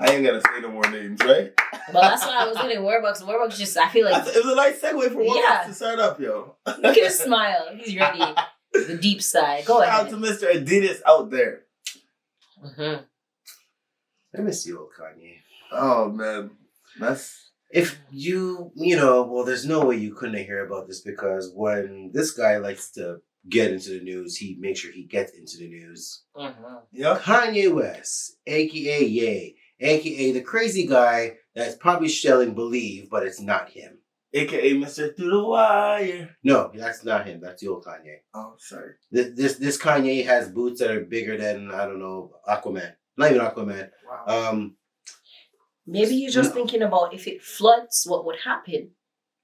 Speaker 4: I ain't gonna say no more names, right?
Speaker 2: Well, that's why I was getting Warbucks. Warbucks just, I feel like,
Speaker 4: It was a nice segue for Warbucks
Speaker 2: Yeah.
Speaker 4: to start up, yo.
Speaker 2: look at his smile. He's ready. The deep side. Go
Speaker 4: Shout out
Speaker 2: ahead.
Speaker 4: to Mr. Adidas out there.
Speaker 2: Mm-hmm.
Speaker 1: I miss you, old Kanye.
Speaker 4: Oh man. That's
Speaker 1: If well, there's no way you couldn't hear about this because when this guy likes to get into the news, he makes sure he gets into the news.
Speaker 2: Mm-hmm.
Speaker 4: yeah.
Speaker 1: Kanye West, aka Ye, aka the crazy guy that's probably shelling Believe, but it's not him.
Speaker 4: AKA Mr. Through the Wire.
Speaker 1: No, that's not him. That's the old Kanye.
Speaker 4: Oh, sorry.
Speaker 1: This Kanye has boots that are bigger than Aquaman. Not even Aquaman.
Speaker 4: Wow.
Speaker 2: Maybe you're just thinking about if it floods, what would happen,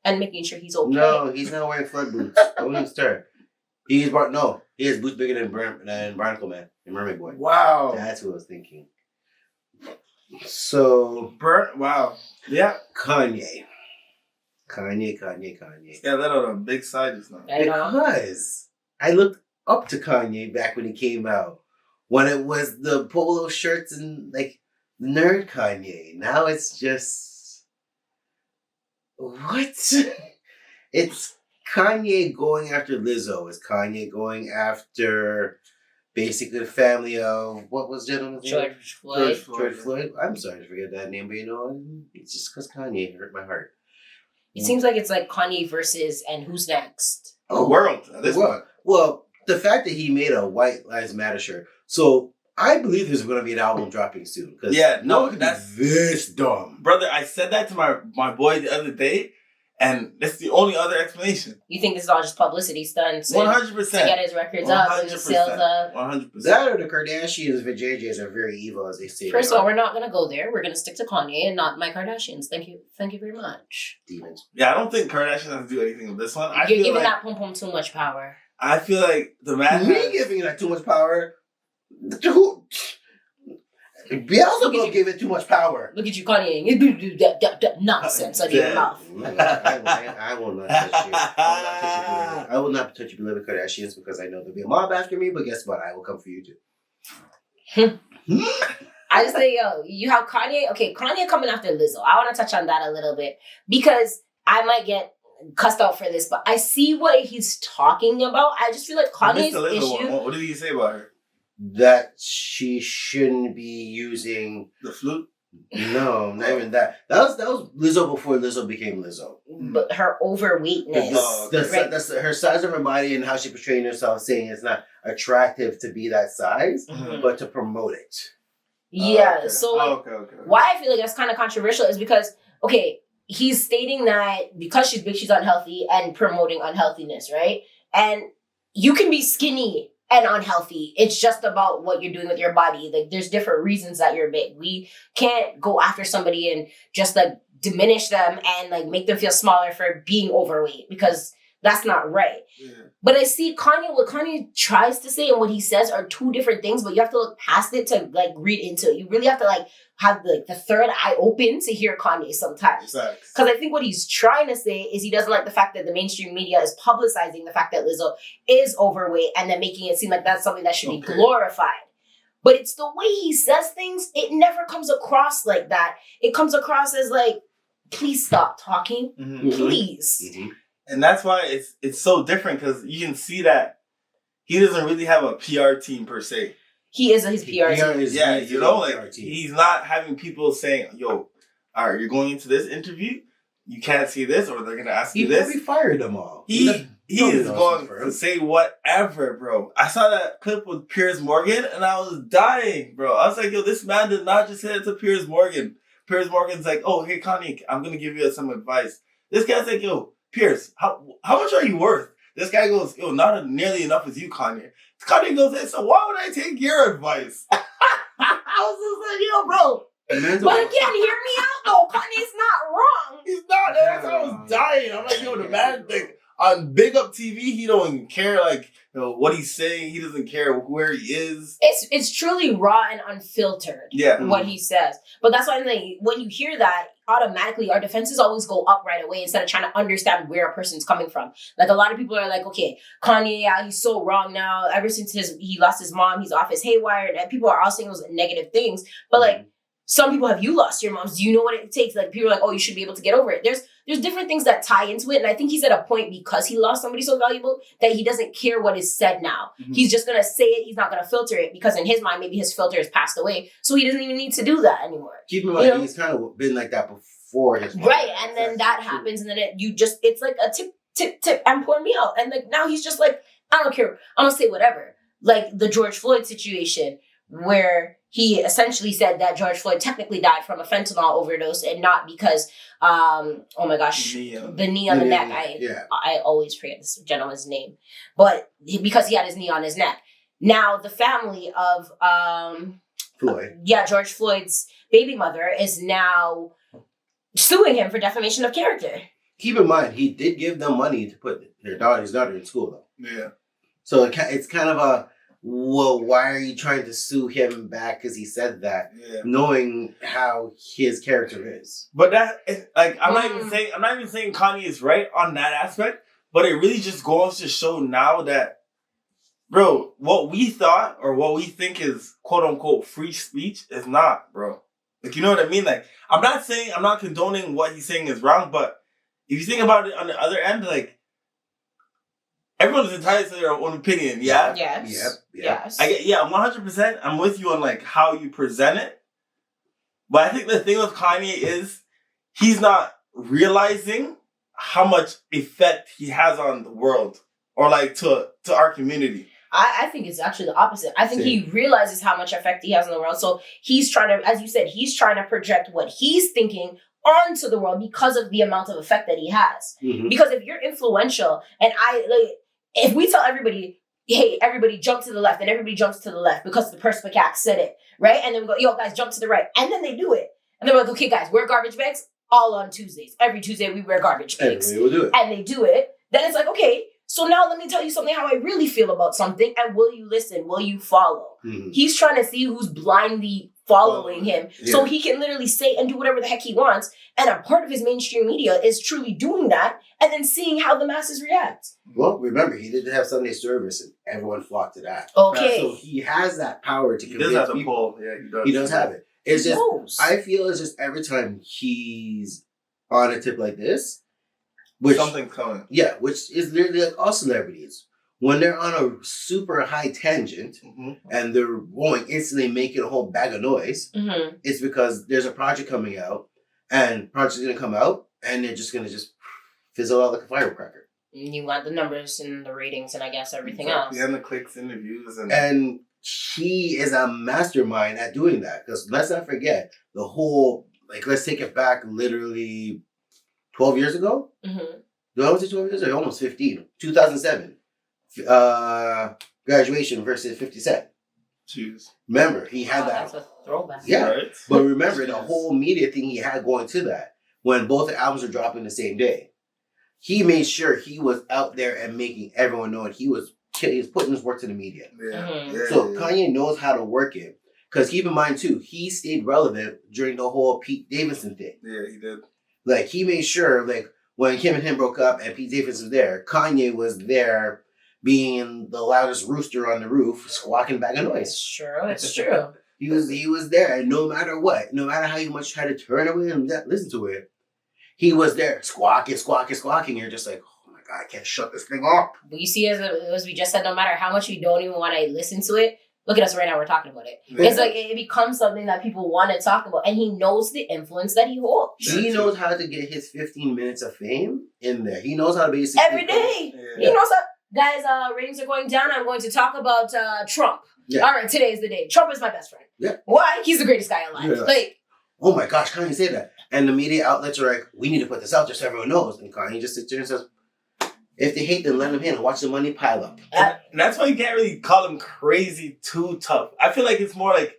Speaker 2: and making sure he's okay.
Speaker 1: No, he's not wearing flood boots. Don't even start. He has boots bigger than Barnacle Man and Mermaid Boy.
Speaker 4: Wow.
Speaker 1: That's what I was thinking. So
Speaker 4: Wow. Yeah.
Speaker 1: Kanye.
Speaker 4: Yeah, that on a big side just now.
Speaker 2: I know.
Speaker 1: Because I looked up to Kanye back when he came out. When it was the polo shirts and like nerd Kanye. Now it's just What? It's Kanye going after Lizzo. It's Kanye going after basically the family of what was gentleman's name?
Speaker 2: George Floyd.
Speaker 1: George Floyd. I'm sorry to forget that name, but it's just because Kanye hurt my heart.
Speaker 2: It seems like it's like Kanye versus and who's next?
Speaker 4: The world. This one.
Speaker 1: Well, the fact that he made a White Lives Matter shirt. So I believe there's going to be an album dropping soon.
Speaker 4: Yeah, no, that's
Speaker 1: this dumb.
Speaker 4: Brother, I said that to my boy the other day, and that's the only other explanation.
Speaker 2: You think this is all just publicity stunts?
Speaker 4: 100%.
Speaker 2: To get his records up and his sales up?
Speaker 4: 100%.
Speaker 1: That or the Kardashians with JJs are very evil, as they say.
Speaker 2: First of all, we're not going to go there. We're going to stick to Kanye and not my Kardashians. Thank you. Thank you very much.
Speaker 1: Demons.
Speaker 4: Yeah, I don't think Kardashian has to do anything with this one.
Speaker 2: You're giving that pom-pom too much power.
Speaker 4: I feel like the man
Speaker 1: Me giving that too much power. Beelzebub gave it too much power.
Speaker 2: Look at you, Kanye. You do that nonsense out of your mouth.
Speaker 1: I will not touch you. I will not touch you, beloved Kardashians, because I know there'll be a mob after me, but guess what? I will come for you too.
Speaker 2: I just say, you have Kanye. Okay, Kanye coming after Lizzo. I want to touch on that a little bit because I might get cussed out for this, but I see what he's talking about. I just feel like Kanye's issue.
Speaker 4: What did he say about her?
Speaker 1: That she shouldn't be using
Speaker 4: the flute.
Speaker 1: No, not even that. That was Lizzo before Lizzo became Lizzo.
Speaker 2: But her overweightness,
Speaker 1: that's her size of her body and how she portraying herself, saying it's not attractive to be that size, but to promote it.
Speaker 2: Yeah. Okay. So why I feel like that's kind of controversial is because he's stating that because she's big, she's unhealthy and promoting unhealthiness, right? And you can be skinny and unhealthy. It's just about what you're doing with your body. Like, there's different reasons that you're big. We can't go after somebody and just like diminish them and like make them feel smaller for being overweight because that's not right. Yeah. But I see what Kanye tries to say and what he says are two different things, but you have to look past it to like read into it. You really have to like have like the third eye open to hear Kanye sometimes. Because I think what he's trying to say is he doesn't like the fact that the mainstream media is publicizing the fact that Lizzo is overweight and then making it seem like that's something that should be glorified. But it's the way he says things. It never comes across like that. It comes across as like, please stop talking. Mm-hmm. Please. Mm-hmm.
Speaker 4: And that's why it's so different because you can see that he doesn't really have a PR team per se.
Speaker 2: He is his PR team.
Speaker 4: He's not having people saying, yo, all right, you're going into this interview, you can't see this, or they're going to ask you this.
Speaker 1: He fired them all.
Speaker 4: He is going to say whatever, bro. I saw that clip with Piers Morgan, and I was dying, bro. I was like, yo, this man did not just say it to Piers Morgan. Piers Morgan's like, oh, hey, Kanye, I'm going to give you some advice. This guy's like, yo, Piers, how much are you worth? This guy goes, yo, not nearly enough as you, Kanye. Kanye goes, hey, so why would I take your advice? I was just like, yo, bro.
Speaker 2: But again, hear me out, though. Kanye's not wrong.
Speaker 4: He's not. That's why I was dying. I'm like, yo, the man, like, on Big Up TV, he don't care, like, you know, what he's saying. He doesn't care where he is.
Speaker 2: It's truly raw and unfiltered, what he says. But that's why I'm like, when you hear that, automatically our defenses always go up right away instead of trying to understand where a person's coming from. Like, a lot of people are like, okay, Kanye, he's so wrong now. Ever since he lost his mom, he's off his haywire. And people are all saying those negative things. But like, some people have you lost your moms? Do you know what it takes? Like, people are like, oh, you should be able to get over it. There's different things that tie into it. And I think he's at a point because he lost somebody so valuable that he doesn't care what is said now. Mm-hmm. He's just going to say it. He's not going to filter it because in his mind, maybe his filter has passed away. So he doesn't even need to do that anymore.
Speaker 1: Keep in mind, he's kind of been like that before his mom.
Speaker 2: Right. And then that happens. And then it's like a tip and pour me out. And like now he's just like, I don't care. I'm going to say whatever. Like the George Floyd situation where he essentially said that George Floyd technically died from a fentanyl overdose and not because, oh my gosh, the knee on the neck. I always forget this gentleman's name. But because he had his knee on his neck. Now, the family of
Speaker 1: Floyd.
Speaker 2: George Floyd's baby mother is now suing him for defamation of character.
Speaker 1: Keep in mind, he did give them money to put his daughter in school, though.
Speaker 4: Yeah.
Speaker 1: So it's kind of a, well, why are you trying to sue him back because he said that, knowing how his character is?
Speaker 4: But that, like, I'm not even saying Kanye is right on that aspect, but it really just goes to show now that, bro, what we thought or what we think is quote unquote free speech is not, bro. Like, you know what I mean? Like, I'm not condoning what he's saying is wrong, but if you think about it on the other end, like, everyone's entitled to their own opinion, yeah?
Speaker 2: Yes.
Speaker 1: Yep.
Speaker 2: Yes.
Speaker 4: 100%. I'm with you on, like, how you present it. But I think the thing with Kanye is he's not realizing how much effect he has on the world or, like, to our community.
Speaker 2: I think it's actually the opposite. I think he realizes how much effect he has on the world. So he's trying to, as you said, he's trying to project what he's thinking onto the world because of the amount of effect that he has.
Speaker 1: Mm-hmm.
Speaker 2: Because if you're influential, and if we tell everybody, hey, everybody jump to the left, and everybody jumps to the left because the Perspicax said it, right? And then we go, yo, guys, jump to the right. And then they do it. And then we're like, okay, guys, wear garbage bags all on Tuesdays. Every Tuesday we wear garbage bags.
Speaker 1: Everybody will do it.
Speaker 2: And they do it. Then it's like, okay, so now let me tell you something how I really feel about something. And will you listen? Will you follow?
Speaker 1: Mm-hmm.
Speaker 2: He's trying to see who's blindly following him.
Speaker 1: Yeah.
Speaker 2: So he can literally say and do whatever the heck he wants. And a part of his mainstream media is truly doing that and then seeing how the masses react.
Speaker 1: Well, remember, he did have Sunday service and everyone flocked to that.
Speaker 2: Okay.
Speaker 1: So he has that power to
Speaker 4: He
Speaker 1: convince
Speaker 4: does have the
Speaker 1: people.
Speaker 4: pull. Yeah, he does.
Speaker 1: He does have it. It's
Speaker 2: He
Speaker 1: just,
Speaker 2: knows.
Speaker 1: I feel it's just every time he's on a tip like this, which
Speaker 4: something's coming.
Speaker 1: Yeah, which is literally like all celebrities. When they're on a super high tangent and they're going instantly making a whole bag of noise, it's because there's a project coming out and project's going to come out and they're just going to just fizzle out like a firecracker.
Speaker 2: You want the numbers and the ratings and I guess everything else.
Speaker 4: And the clicks and the views.
Speaker 1: And he is a mastermind at doing that. Because let's not forget, the whole, like, let's take it back literally 12 years ago. Do I want to say 12 years ago? Almost 15. 2007. Graduation versus 50 Cent.
Speaker 4: Jeez.
Speaker 1: Remember, he had that.
Speaker 2: That's a throwback.
Speaker 1: Yeah.
Speaker 4: Right?
Speaker 1: But remember, the whole media thing he had going to that, when both the albums were dropping the same day, he made sure he was out there and making everyone know it. He was putting his work to the media. So Kanye knows how to work it. Because keep in mind, too, he stayed relevant during the whole Pete Davidson thing.
Speaker 4: Yeah, he did.
Speaker 1: Like, he made sure, like, when Kim and him broke up and Pete Davidson was there, Kanye was there being the loudest rooster on the roof, squawking back a noise.
Speaker 2: It's true.
Speaker 1: He was there, and no matter what, no matter how much you had to turn away and listen to it, he was there, squawking. You're just like, oh my God, I can't shut this thing off.
Speaker 2: But you see, as we just said, no matter how much we don't even want to listen to it, look at us right now, we're talking about it.
Speaker 1: Yeah.
Speaker 2: It's like it becomes something that people want to talk about, and he knows the influence that he holds.
Speaker 1: He knows how to get his 15 minutes of fame in there. He knows how to basically...
Speaker 2: Every day.
Speaker 1: Yeah.
Speaker 2: He knows how... Guys, ratings are going down. I'm going to talk about Trump.
Speaker 1: Yeah.
Speaker 2: All right, today is the day. Trump is my best friend.
Speaker 1: Yeah.
Speaker 2: Why? He's the greatest guy alive.
Speaker 1: Yeah.
Speaker 2: Like,
Speaker 1: oh my gosh, Kanye say that. And the media outlets are like, we need to put this out there so everyone knows. And Kanye just sits there and says, if they hate, then let them in and watch the money pile up.
Speaker 4: And that's why you can't really call him crazy too tough. I feel like it's more like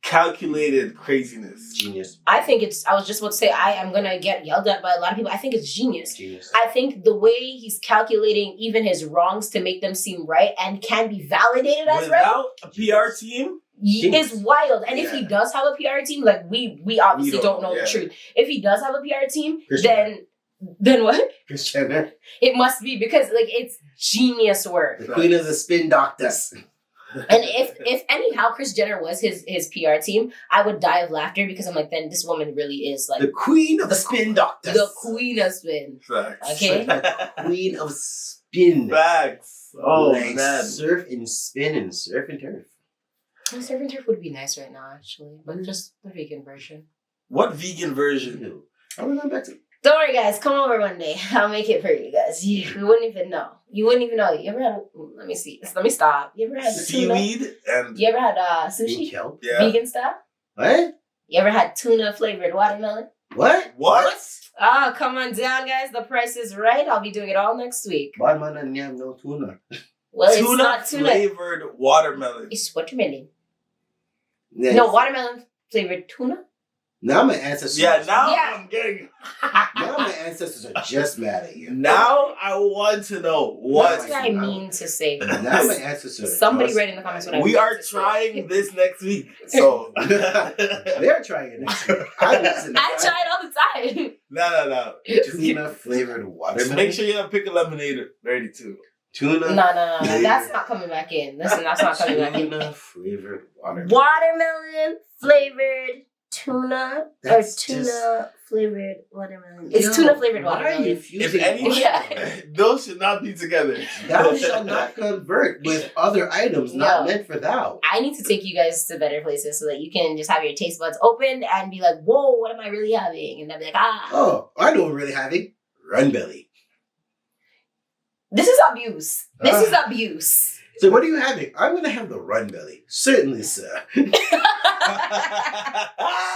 Speaker 4: calculated craziness.
Speaker 1: Genius.
Speaker 2: I think I was just about to say, I am going to get yelled at by a lot of people. I think it's genius.
Speaker 1: Genius.
Speaker 2: I think the way he's calculating even his wrongs to make them seem right and can be validated as right
Speaker 4: Without a PR team?
Speaker 2: is wild. And if he does have a PR team, like we obviously don't know the truth. If he does have a PR team, then what?
Speaker 1: Kris Jenner.
Speaker 2: It must be because like it's genius work.
Speaker 1: The queen of the spin doctors.
Speaker 2: And if anyhow Kris Jenner was his PR team, I would die of laughter because I'm like, then this woman really is like
Speaker 1: the queen of the spin doctors.
Speaker 2: The queen of spin.
Speaker 4: Facts.
Speaker 2: Okay.
Speaker 1: Queen of spin.
Speaker 4: Facts. Oh
Speaker 1: like
Speaker 4: man.
Speaker 1: Surf and spin and surf and turf.
Speaker 2: Surf and turf would be nice right now, actually, but just the vegan version.
Speaker 4: What vegan version?
Speaker 1: Are we going back to?
Speaker 2: Don't worry, guys. Come over one day. I'll make it for you guys. You wouldn't even know. You ever had? Let me see. Let me stop. You ever had
Speaker 4: seaweed
Speaker 2: tuna?
Speaker 4: and
Speaker 2: You ever had sushi?
Speaker 4: Yeah.
Speaker 2: Vegan style.
Speaker 1: What?
Speaker 2: You ever had tuna flavored watermelon?
Speaker 1: What?
Speaker 2: Ah, come on down, guys. The price is right. I'll be doing it all next week.
Speaker 1: Watermelon and yam, no tuna.
Speaker 2: Well,
Speaker 4: tuna
Speaker 2: it's not tuna.
Speaker 4: flavored watermelon.
Speaker 2: It's watermelon.
Speaker 1: Yes.
Speaker 2: No, watermelon flavored tuna.
Speaker 1: Now my ancestors.
Speaker 4: I'm getting.
Speaker 1: Now my ancestors are just mad at you.
Speaker 4: Now I want to know what.
Speaker 2: What did I mean to say?
Speaker 1: Now my ancestors.
Speaker 2: Somebody write in the comments what I mean.
Speaker 4: We are
Speaker 2: to say.
Speaker 4: trying this next week, so
Speaker 1: They're trying it next week.
Speaker 2: I try it all the time.
Speaker 4: No.
Speaker 1: Tuna flavored watermelon.
Speaker 4: Just make sure you have pick a lemonade ready too.
Speaker 1: Tuna.
Speaker 2: No. That's not coming back in. Listen, that's not coming back in.
Speaker 1: Tuna flavored watermelon.
Speaker 2: Watermelon flavored tuna
Speaker 1: That's
Speaker 2: or tuna
Speaker 1: just-
Speaker 2: flavored watermelon. It's tuna flavored
Speaker 1: Why are
Speaker 2: watermelon.
Speaker 1: you
Speaker 4: If
Speaker 1: fusing
Speaker 4: anything,
Speaker 2: Yeah.
Speaker 4: those should not be together.
Speaker 1: Thou shall not convert with other items not
Speaker 2: No.
Speaker 1: meant for thou.
Speaker 2: I need to take you guys to better places so that you can just have your taste buds open and be like, whoa, what am I really having? And I'll be like,
Speaker 1: Oh, I know what we're really having. Run belly.
Speaker 2: this is abuse. This is abuse.
Speaker 1: So what are you having? I'm gonna have the run belly. Certainly, sir.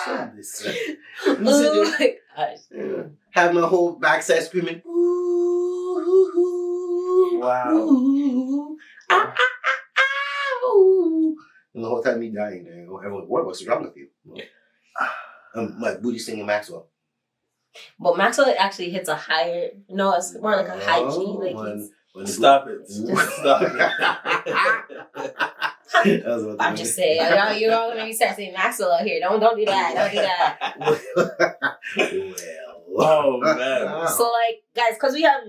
Speaker 1: Certainly, sir.
Speaker 2: Oh my gosh.
Speaker 1: Yeah. Have my whole backside screaming. Ooh,
Speaker 4: Wow.
Speaker 1: Ooh, ah, ah, ah, ah, ooh. And the whole time me dying there, everyone, Warbucks is wrong with you. My booty singing Maxwell.
Speaker 2: But Maxwell actually hits a higher, no, it's more like a high G. Like
Speaker 4: Stop it. Stop it.
Speaker 2: I'm just saying, you're all gonna be start saying Maxwell out here. Don't do that. Don't do that.
Speaker 4: Oh man.
Speaker 2: So like guys, because we have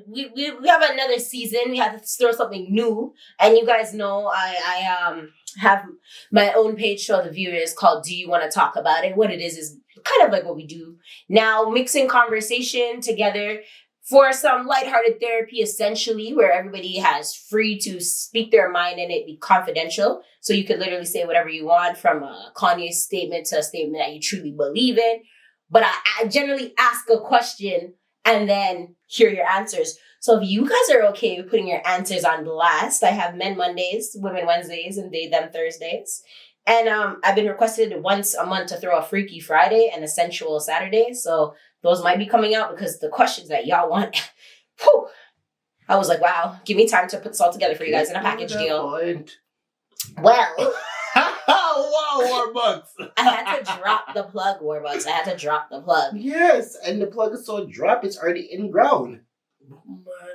Speaker 2: another season, we have to throw something new. And you guys know I have my own page show the viewers called Do You Want to Talk About It? What it is kind of like what we do now, mixing conversation together for some lighthearted therapy, essentially, where everybody has free to speak their mind and it be confidential. So you could literally say whatever you want, from a Kanye statement to a statement that you truly believe in. But I generally ask a question and then hear your answers. So if you guys are okay with putting your answers on blast, I have Men Mondays, Women Wednesdays, and They Them Thursdays. And I've been requested once a month to throw a Freaky Friday and a Sensual Saturday. So those might be coming out because the questions that y'all want, whew, I was like, wow, give me time to put this all together for you guys in a package deal. Well,
Speaker 4: wow, Warbucks.
Speaker 2: I had to drop the plug, Warbucks. I had to drop the plug.
Speaker 1: Yes, and the plug is so drop, it's already in ground.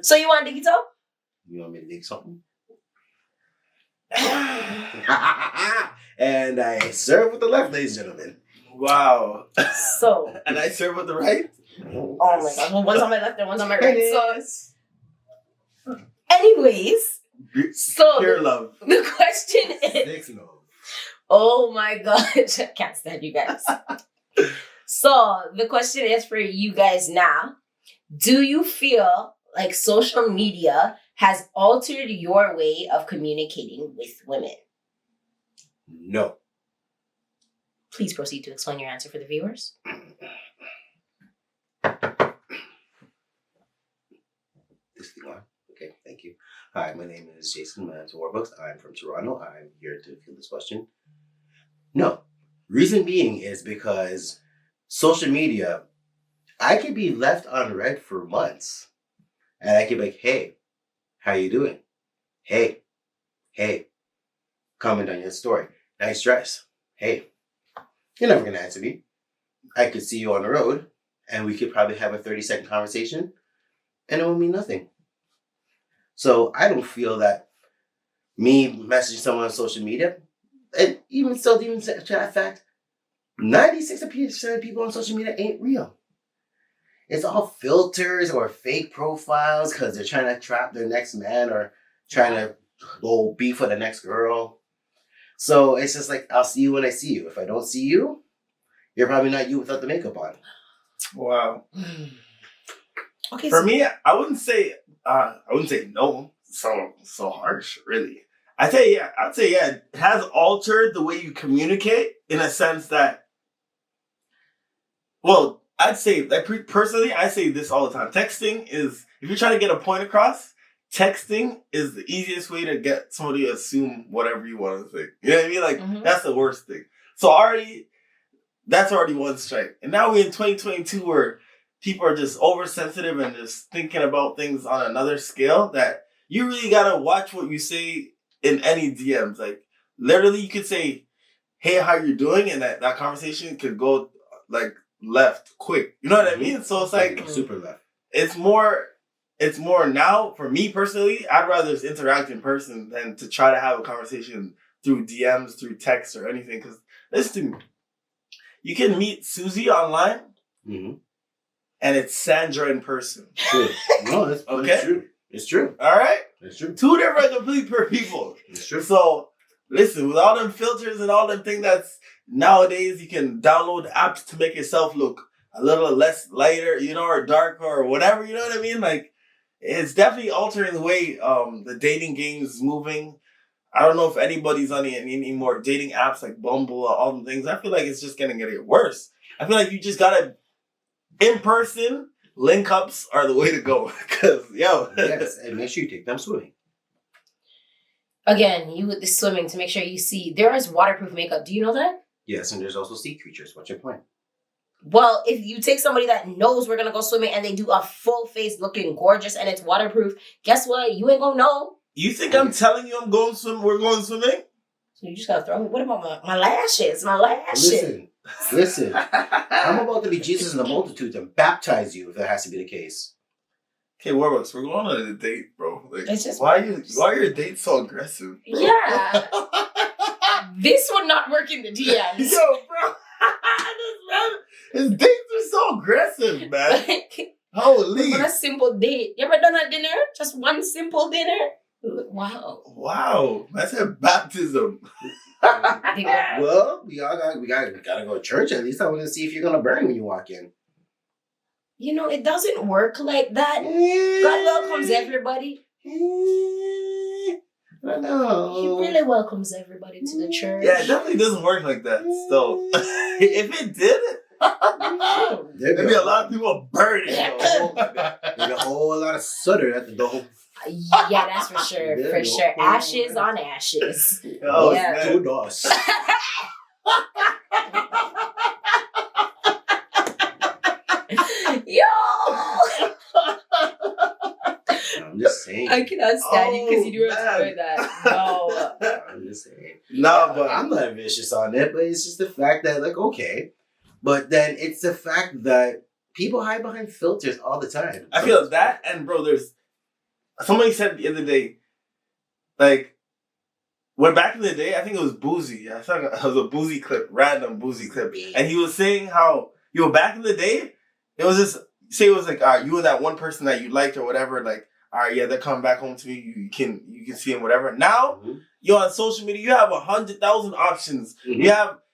Speaker 2: So you want Digito?
Speaker 1: You want me to dig something? And I serve with the left, ladies and gentlemen.
Speaker 4: Wow.
Speaker 2: So,
Speaker 4: And I serve with the right?
Speaker 2: oh my gosh, well, one's on my left and one's on my right. So, anyways, so
Speaker 4: Pure love.
Speaker 2: the question is,
Speaker 1: Six no.
Speaker 2: oh my gosh, I can't stand you guys. So the question is for you guys now. Do you feel like social media has altered your way of communicating with women?
Speaker 1: No.
Speaker 2: Please proceed to explain your answer for the viewers.
Speaker 1: This thing on? Okay, thank you. Hi, my name is Jason Mans Warbucks. I'm from Toronto. I'm here to field this question. No. Reason being is because social media, I could be left unread for months. And I could be like, hey, how you doing? Hey, comment on your story. Nice dress. Hey, you're never going to answer me. I could see you on the road and we could probably have a 30-second conversation and it will mean nothing. So I don't feel that me messaging someone on social media, and even to that fact, 96% of people on social media ain't real. It's all filters or fake profiles because they're trying to trap their next man or trying to go beef with the next girl. So it's just like, I'll see you when I see you. If I don't see you, you're probably not you without the makeup on.
Speaker 4: Wow.
Speaker 2: Okay.
Speaker 4: For me, I wouldn't say no. So harsh, really. I'd say yeah. It has altered the way you communicate in a sense that, well, I'd say, like, personally, I say this all the time. Texting is, if you're trying to get a point across, texting is the easiest way to get somebody to assume whatever you want to think. You know what I mean? Like, that's the worst thing. So that's already one strike. And now we're in 2022 where people are just oversensitive and just thinking about things on another scale that you really got to watch what you say in any DMs. Like, literally, you could say, hey, how you doing? And that conversation could go, like, left quick. You know what I mean? So it's like
Speaker 1: super left.
Speaker 4: It's more now, for me personally, I'd rather just interact in person than to try to have a conversation through DMs, through text or anything. Because listen to me, you can meet Susie online and it's Sandra in person.
Speaker 1: True. No, it's
Speaker 4: okay.
Speaker 1: True. It's true.
Speaker 4: All right?
Speaker 1: It's true.
Speaker 4: Two different complete people.
Speaker 1: It's true.
Speaker 4: So listen, with all them filters and all them things that's nowadays, you can download apps to make yourself look a little less lighter, you know, or darker or whatever, you know what I mean? Like, it's definitely altering the way the dating game is moving. I don't know if anybody's on any more dating apps like Bumble or all them things. I feel like it's just gonna get worse. I feel like you just gotta, in person, link ups are the way to go. Cause
Speaker 1: Yes, and make sure you take them swimming.
Speaker 2: Again, you with the swimming to make sure you see. There is waterproof makeup. Do you know that?
Speaker 1: Yes, and there's also sea creatures. What's your point?
Speaker 2: Well, if you take somebody that knows we're going to go swimming and they do a full face looking gorgeous and it's waterproof, guess what? You ain't going to know.
Speaker 4: You think I'm telling you we're going swimming?
Speaker 2: So you just got to throw me. What about my lashes? My lashes.
Speaker 1: Listen. I'm about to be Jesus in the multitudes and baptize you if that has to be the case.
Speaker 4: Okay, Warbucks, we're going on a date, bro. Like,
Speaker 2: It's just-
Speaker 4: why are your dates so aggressive? Bro?
Speaker 2: Yeah. This would not work in the DMs.
Speaker 4: Yo, bro. His dates are so aggressive, man. Holy.
Speaker 2: What a simple date. You ever done a dinner? Just one simple dinner? Wow.
Speaker 4: Wow. That's a baptism.
Speaker 1: Well, we gotta go to church. At least I want to see if you're gonna burn when you walk in.
Speaker 2: You know, it doesn't work like that. God welcomes everybody.
Speaker 1: I know.
Speaker 2: He really welcomes everybody to the church.
Speaker 4: Yeah, it definitely doesn't work like that. So, if it did, there'd be a lot of people burning.
Speaker 1: There's a whole lot of soda at the door.
Speaker 2: Yeah, that's for sure. For sure. Ashes on ashes.
Speaker 4: Oh,
Speaker 2: Yeah.
Speaker 4: man.
Speaker 1: Two doors.
Speaker 2: Yo!
Speaker 1: I'm just saying.
Speaker 2: I cannot stand you because you do
Speaker 4: man.
Speaker 2: enjoy that. No.
Speaker 1: I'm just saying.
Speaker 4: No, but
Speaker 1: I'm not vicious on it, but it's just the fact that, like, okay. But then it's the fact that people hide behind filters all the time.
Speaker 4: I feel that, and bro, there's somebody said the other day, like, when back in the day, I think it was Boozy. I thought it was a Boozy clip, random Boozy clip, and he was saying how back in the day, it was just say it was like you and that one person that you liked or whatever, like, all right, yeah, they're coming back home to me. You can see them, whatever. Now, you're on social media. You have 100,000 options.
Speaker 1: Mm-hmm.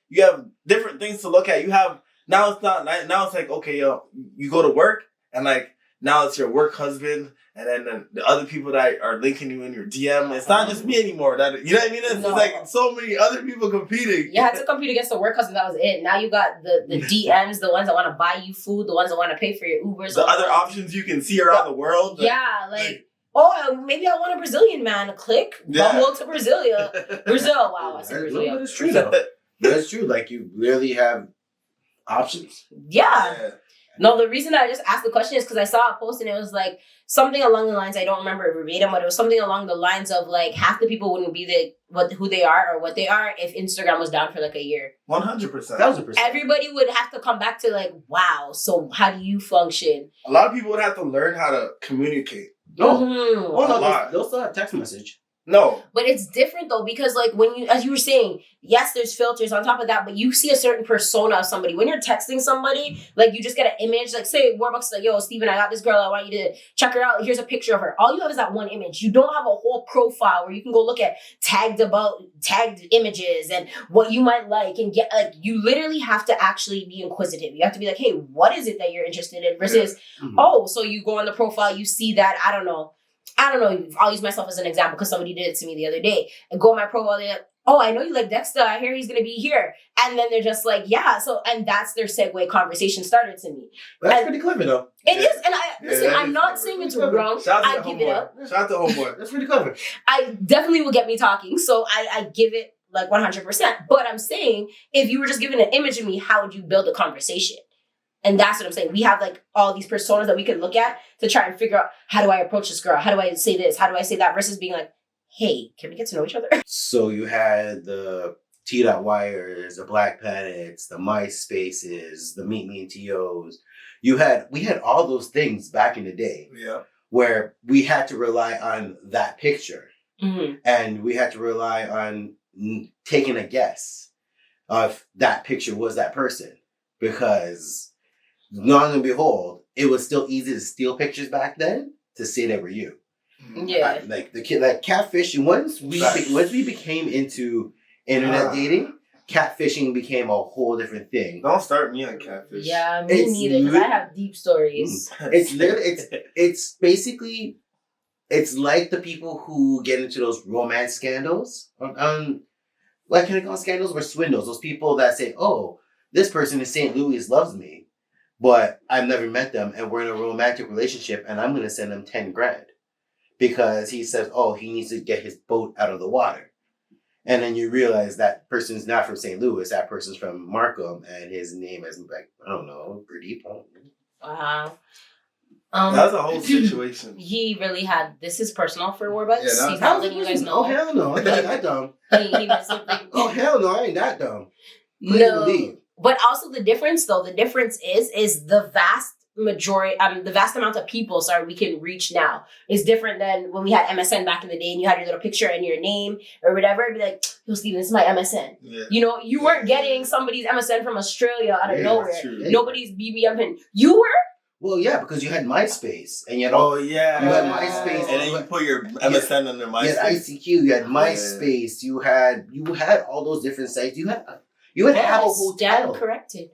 Speaker 4: You have different things to look at. You have now it's like, okay, yo, you go to work and like now it's your work husband and then the other people that are linking you in your DM. It's not just me anymore. That you know what I mean? It's like so many other people competing.
Speaker 2: You had to compete against the work husband. That was it. Now you got the DMs, the ones that want to buy you food, the ones that want to pay for your Ubers.
Speaker 4: The other options you can see around the world.
Speaker 2: Yeah, like oh, maybe I want a Brazilian man. Click. Bumble to Brasilia. Brazil. Wow, I said Brazil.
Speaker 1: It's true though. That's true. Like you really have options.
Speaker 2: Yeah. No, the reason I just asked the question is because I saw a post and it was like something along the lines, I don't remember it verbatim, but it was something along the lines of like half the people wouldn't be who they are or what they are if Instagram was down for like a year.
Speaker 4: 100%.
Speaker 1: 1,000%.
Speaker 2: Everybody would have to come back to like, wow, so how do you function?
Speaker 4: A lot of people would have to learn how to communicate.
Speaker 1: No.
Speaker 2: Mhm.
Speaker 1: Oh, no,
Speaker 4: A lot.
Speaker 1: they'll still have text message.
Speaker 4: No.
Speaker 2: But it's different though, because like when you, as you were saying, yes, there's filters on top of that, but you see a certain persona of somebody. When you're texting somebody, like you just get an image, like say Warbucks like, yo, Steven, I got this girl, I want you to check her out. Here's a picture of her. All you have is that one image. You don't have a whole profile where you can go look at tagged images and what you might like and get like you literally have to actually be inquisitive. You have to be like, hey, what is it that you're interested in? Versus, oh, so you go on the profile, you see that, I don't know, I'll use myself as an example because somebody did it to me the other day. And go on my profile, they're like, oh, I know you like Dexter. I hear he's going to be here. And then they're just like, yeah. So, and that's their segue conversation started to me.
Speaker 1: That's pretty clever though.
Speaker 2: It is. And listen, I'm not saying it's wrong. I give it up.
Speaker 4: Shout out to homeboy.
Speaker 1: That's pretty clever.
Speaker 2: I definitely will get me talking. So I give it like 100%. But I'm saying if you were just given an image of me, how would you build a conversation? And that's what I'm saying. We have like all these personas that we can look at to try and figure out how do I approach this girl? How do I say this? How do I say that? Versus being like, hey, can we get to know each other?
Speaker 1: So you had the T.Wires, the Black Planets, the MySpaces, the Meet Me and TOs. We had all those things back in the day.
Speaker 4: Yeah.
Speaker 1: Where we had to rely on that picture.
Speaker 2: Mm-hmm.
Speaker 1: And we had to rely on taking a guess of that picture was that person. Because long and behold, it was still easy to steal pictures back then to say they were you.
Speaker 2: Yeah.
Speaker 1: Like the kid, like catfishing. Once we became into internet dating, catfishing became a whole different thing.
Speaker 4: Don't start me on catfish.
Speaker 2: Yeah, me
Speaker 1: It's
Speaker 2: neither, because I have deep stories.
Speaker 1: It's literally it's basically it's like the people who get into those romance scandals, like kind of scandals or swindles. Those people that say, "Oh, this person in St. Louis loves me, but I've never met them, and we're in a romantic relationship, and I'm going to send them $10,000 because he says, oh, he needs to get his boat out of the water." And then you realize that person's not from St. Louis. That person's from Markham, and his name is like, I don't know, Pradeep.
Speaker 2: Wow.
Speaker 4: That was a whole situation.
Speaker 2: He really had. This is personal for Warbucks.
Speaker 4: Yeah,
Speaker 2: He's not letting you guys know.
Speaker 1: Oh hell no! I'm not that dumb.
Speaker 2: He was something.
Speaker 1: Oh hell no! I ain't that dumb. Please
Speaker 2: No.
Speaker 1: believe.
Speaker 2: But also the difference, though, the difference is the vast majority, the vast amount of people, we can reach now is different than when we had MSN back in the day and you had your little picture and your name or whatever. It'd be like, yo, Steven, this is my MSN.
Speaker 4: Yeah.
Speaker 2: You know, you weren't getting somebody's MSN from Australia out of nowhere.
Speaker 1: True.
Speaker 2: Nobody's BBM. You were?
Speaker 1: Well, yeah, because you had MySpace, and you had
Speaker 4: yeah.
Speaker 1: you had MySpace,
Speaker 4: And then you put your MSN under
Speaker 1: you
Speaker 4: MySpace.
Speaker 1: had ICQ, you had MySpace, you had all those different sites. You had Have a Hotel.
Speaker 2: Stand corrected.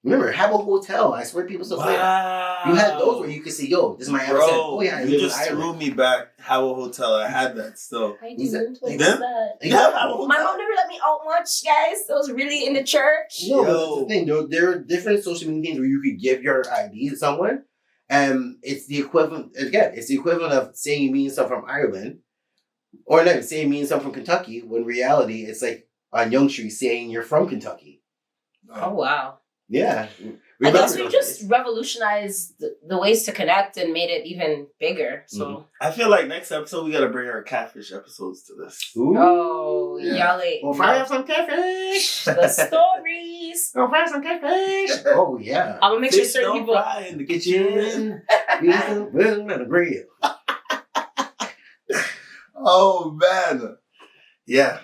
Speaker 1: Remember, Have a Hotel. I swear people still play that. You had those where you could say, "Yo, this is my MSN."
Speaker 4: Bro,
Speaker 1: Oh yeah, I
Speaker 4: you
Speaker 1: live
Speaker 4: just
Speaker 1: in
Speaker 4: threw
Speaker 1: Ireland.
Speaker 4: me back. Have a Hotel. I had that still.
Speaker 2: I
Speaker 1: Is that-
Speaker 2: didn't. What
Speaker 1: you
Speaker 2: was
Speaker 4: did?
Speaker 2: that?
Speaker 1: You have a
Speaker 4: Have a
Speaker 1: Hotel.
Speaker 2: My mom never let me out much, guys. It was really in the church.
Speaker 1: No, but
Speaker 4: Yo.
Speaker 1: that's the thing. There are different social media things where you could give your ID to someone, and it's the equivalent. Again, it's the equivalent of saying you mean someone from Ireland, or not saying you mean someone from Kentucky. When in reality, it's like on Young Street saying you're from Kentucky.
Speaker 2: Oh, wow.
Speaker 1: Yeah.
Speaker 2: I guess we
Speaker 1: those
Speaker 2: just
Speaker 1: days.
Speaker 2: revolutionized the ways to connect and made it even bigger. So,
Speaker 4: I feel like next episode we gotta bring our catfish episodes to this.
Speaker 1: Ooh.
Speaker 2: oh,
Speaker 4: Yeah.
Speaker 2: y'all ain't.
Speaker 1: Well, fire up some catfish.
Speaker 2: The stories.
Speaker 1: Go fire some catfish. Oh yeah.
Speaker 2: I'm gonna make sure
Speaker 4: Fish
Speaker 2: certain
Speaker 4: don't
Speaker 2: people.
Speaker 4: fry in the
Speaker 1: Get you
Speaker 4: kitchen.
Speaker 1: in. Well, on the grill.
Speaker 4: Oh man. Yeah.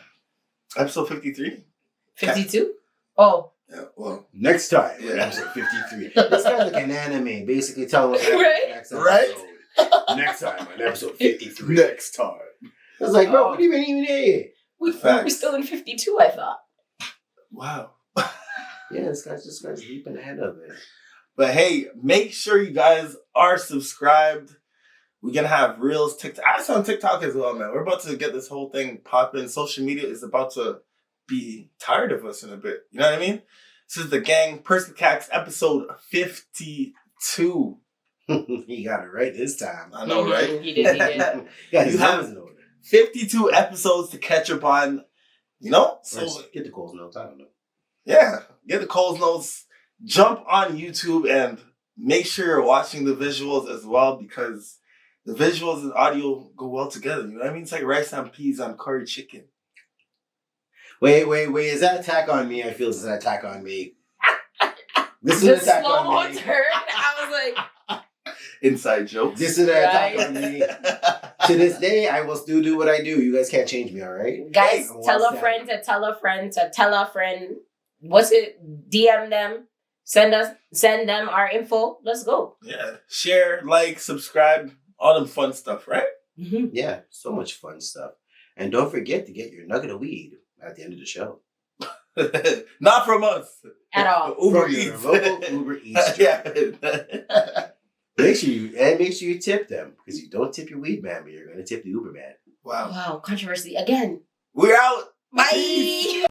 Speaker 4: Episode 53.
Speaker 2: 52? Oh,
Speaker 4: Yeah, well.
Speaker 1: Next time,
Speaker 4: Yeah.
Speaker 1: episode 53. This sounds like an anime, basically telling us what happens
Speaker 2: Right?
Speaker 1: next
Speaker 4: Right?
Speaker 1: episode. Next time on episode 53.
Speaker 4: Next time.
Speaker 1: I was like, bro, what do you mean even here?
Speaker 2: we're
Speaker 4: Facts.
Speaker 2: still in 52, I thought.
Speaker 4: Wow.
Speaker 1: Yeah, this guy's leaping ahead of it.
Speaker 4: But hey, make sure you guys are subscribed. We're gonna have Reels, TikTok. I on TikTok as well, man. We're about to get this whole thing popping. Social media is about to be tired of us in a bit. You know what I mean? This is the gang Perspicax episode 52.
Speaker 1: He got it right this time.
Speaker 4: I know, right?
Speaker 2: He did.
Speaker 1: Yeah, his
Speaker 4: You have-
Speaker 1: numbers in order.
Speaker 4: 52 episodes to catch up on. You know? So
Speaker 1: So get the calls notes. I don't know.
Speaker 4: yeah, get the Coles notes. Jump on YouTube and make sure you're watching the visuals as well, because the visuals and audio go well together. You know what I mean? It's like rice and peas on curry chicken.
Speaker 1: Wait. Is that attack on me? I feel this is an attack on me. This is
Speaker 2: The
Speaker 1: an attack
Speaker 2: slow-mo
Speaker 1: on me.
Speaker 2: turn. I was like,
Speaker 4: Inside jokes.
Speaker 1: This is an attack
Speaker 2: Right.
Speaker 1: on me. To this day, I will still do what I do. You guys can't change me, all right?
Speaker 2: guys,
Speaker 1: I
Speaker 2: tell
Speaker 1: want
Speaker 2: a friend to tell a friend to tell a friend. What's it? DM them. Send them our info. Let's go.
Speaker 4: Yeah. Share, like, subscribe, all them fun stuff, right?
Speaker 2: Mm-hmm.
Speaker 1: Yeah, so much fun stuff. And don't forget to get your nugget of weed at the end of the show.
Speaker 4: Not from us.
Speaker 2: At all.
Speaker 4: Uber
Speaker 1: From your
Speaker 4: Eats.
Speaker 1: local Uber Eats.
Speaker 4: Yeah.
Speaker 1: Make sure you tip them, because you don't tip your weed man, but you're gonna tip the Uber man.
Speaker 4: Wow.
Speaker 2: Wow, controversy again.
Speaker 4: We're out.
Speaker 2: Bye.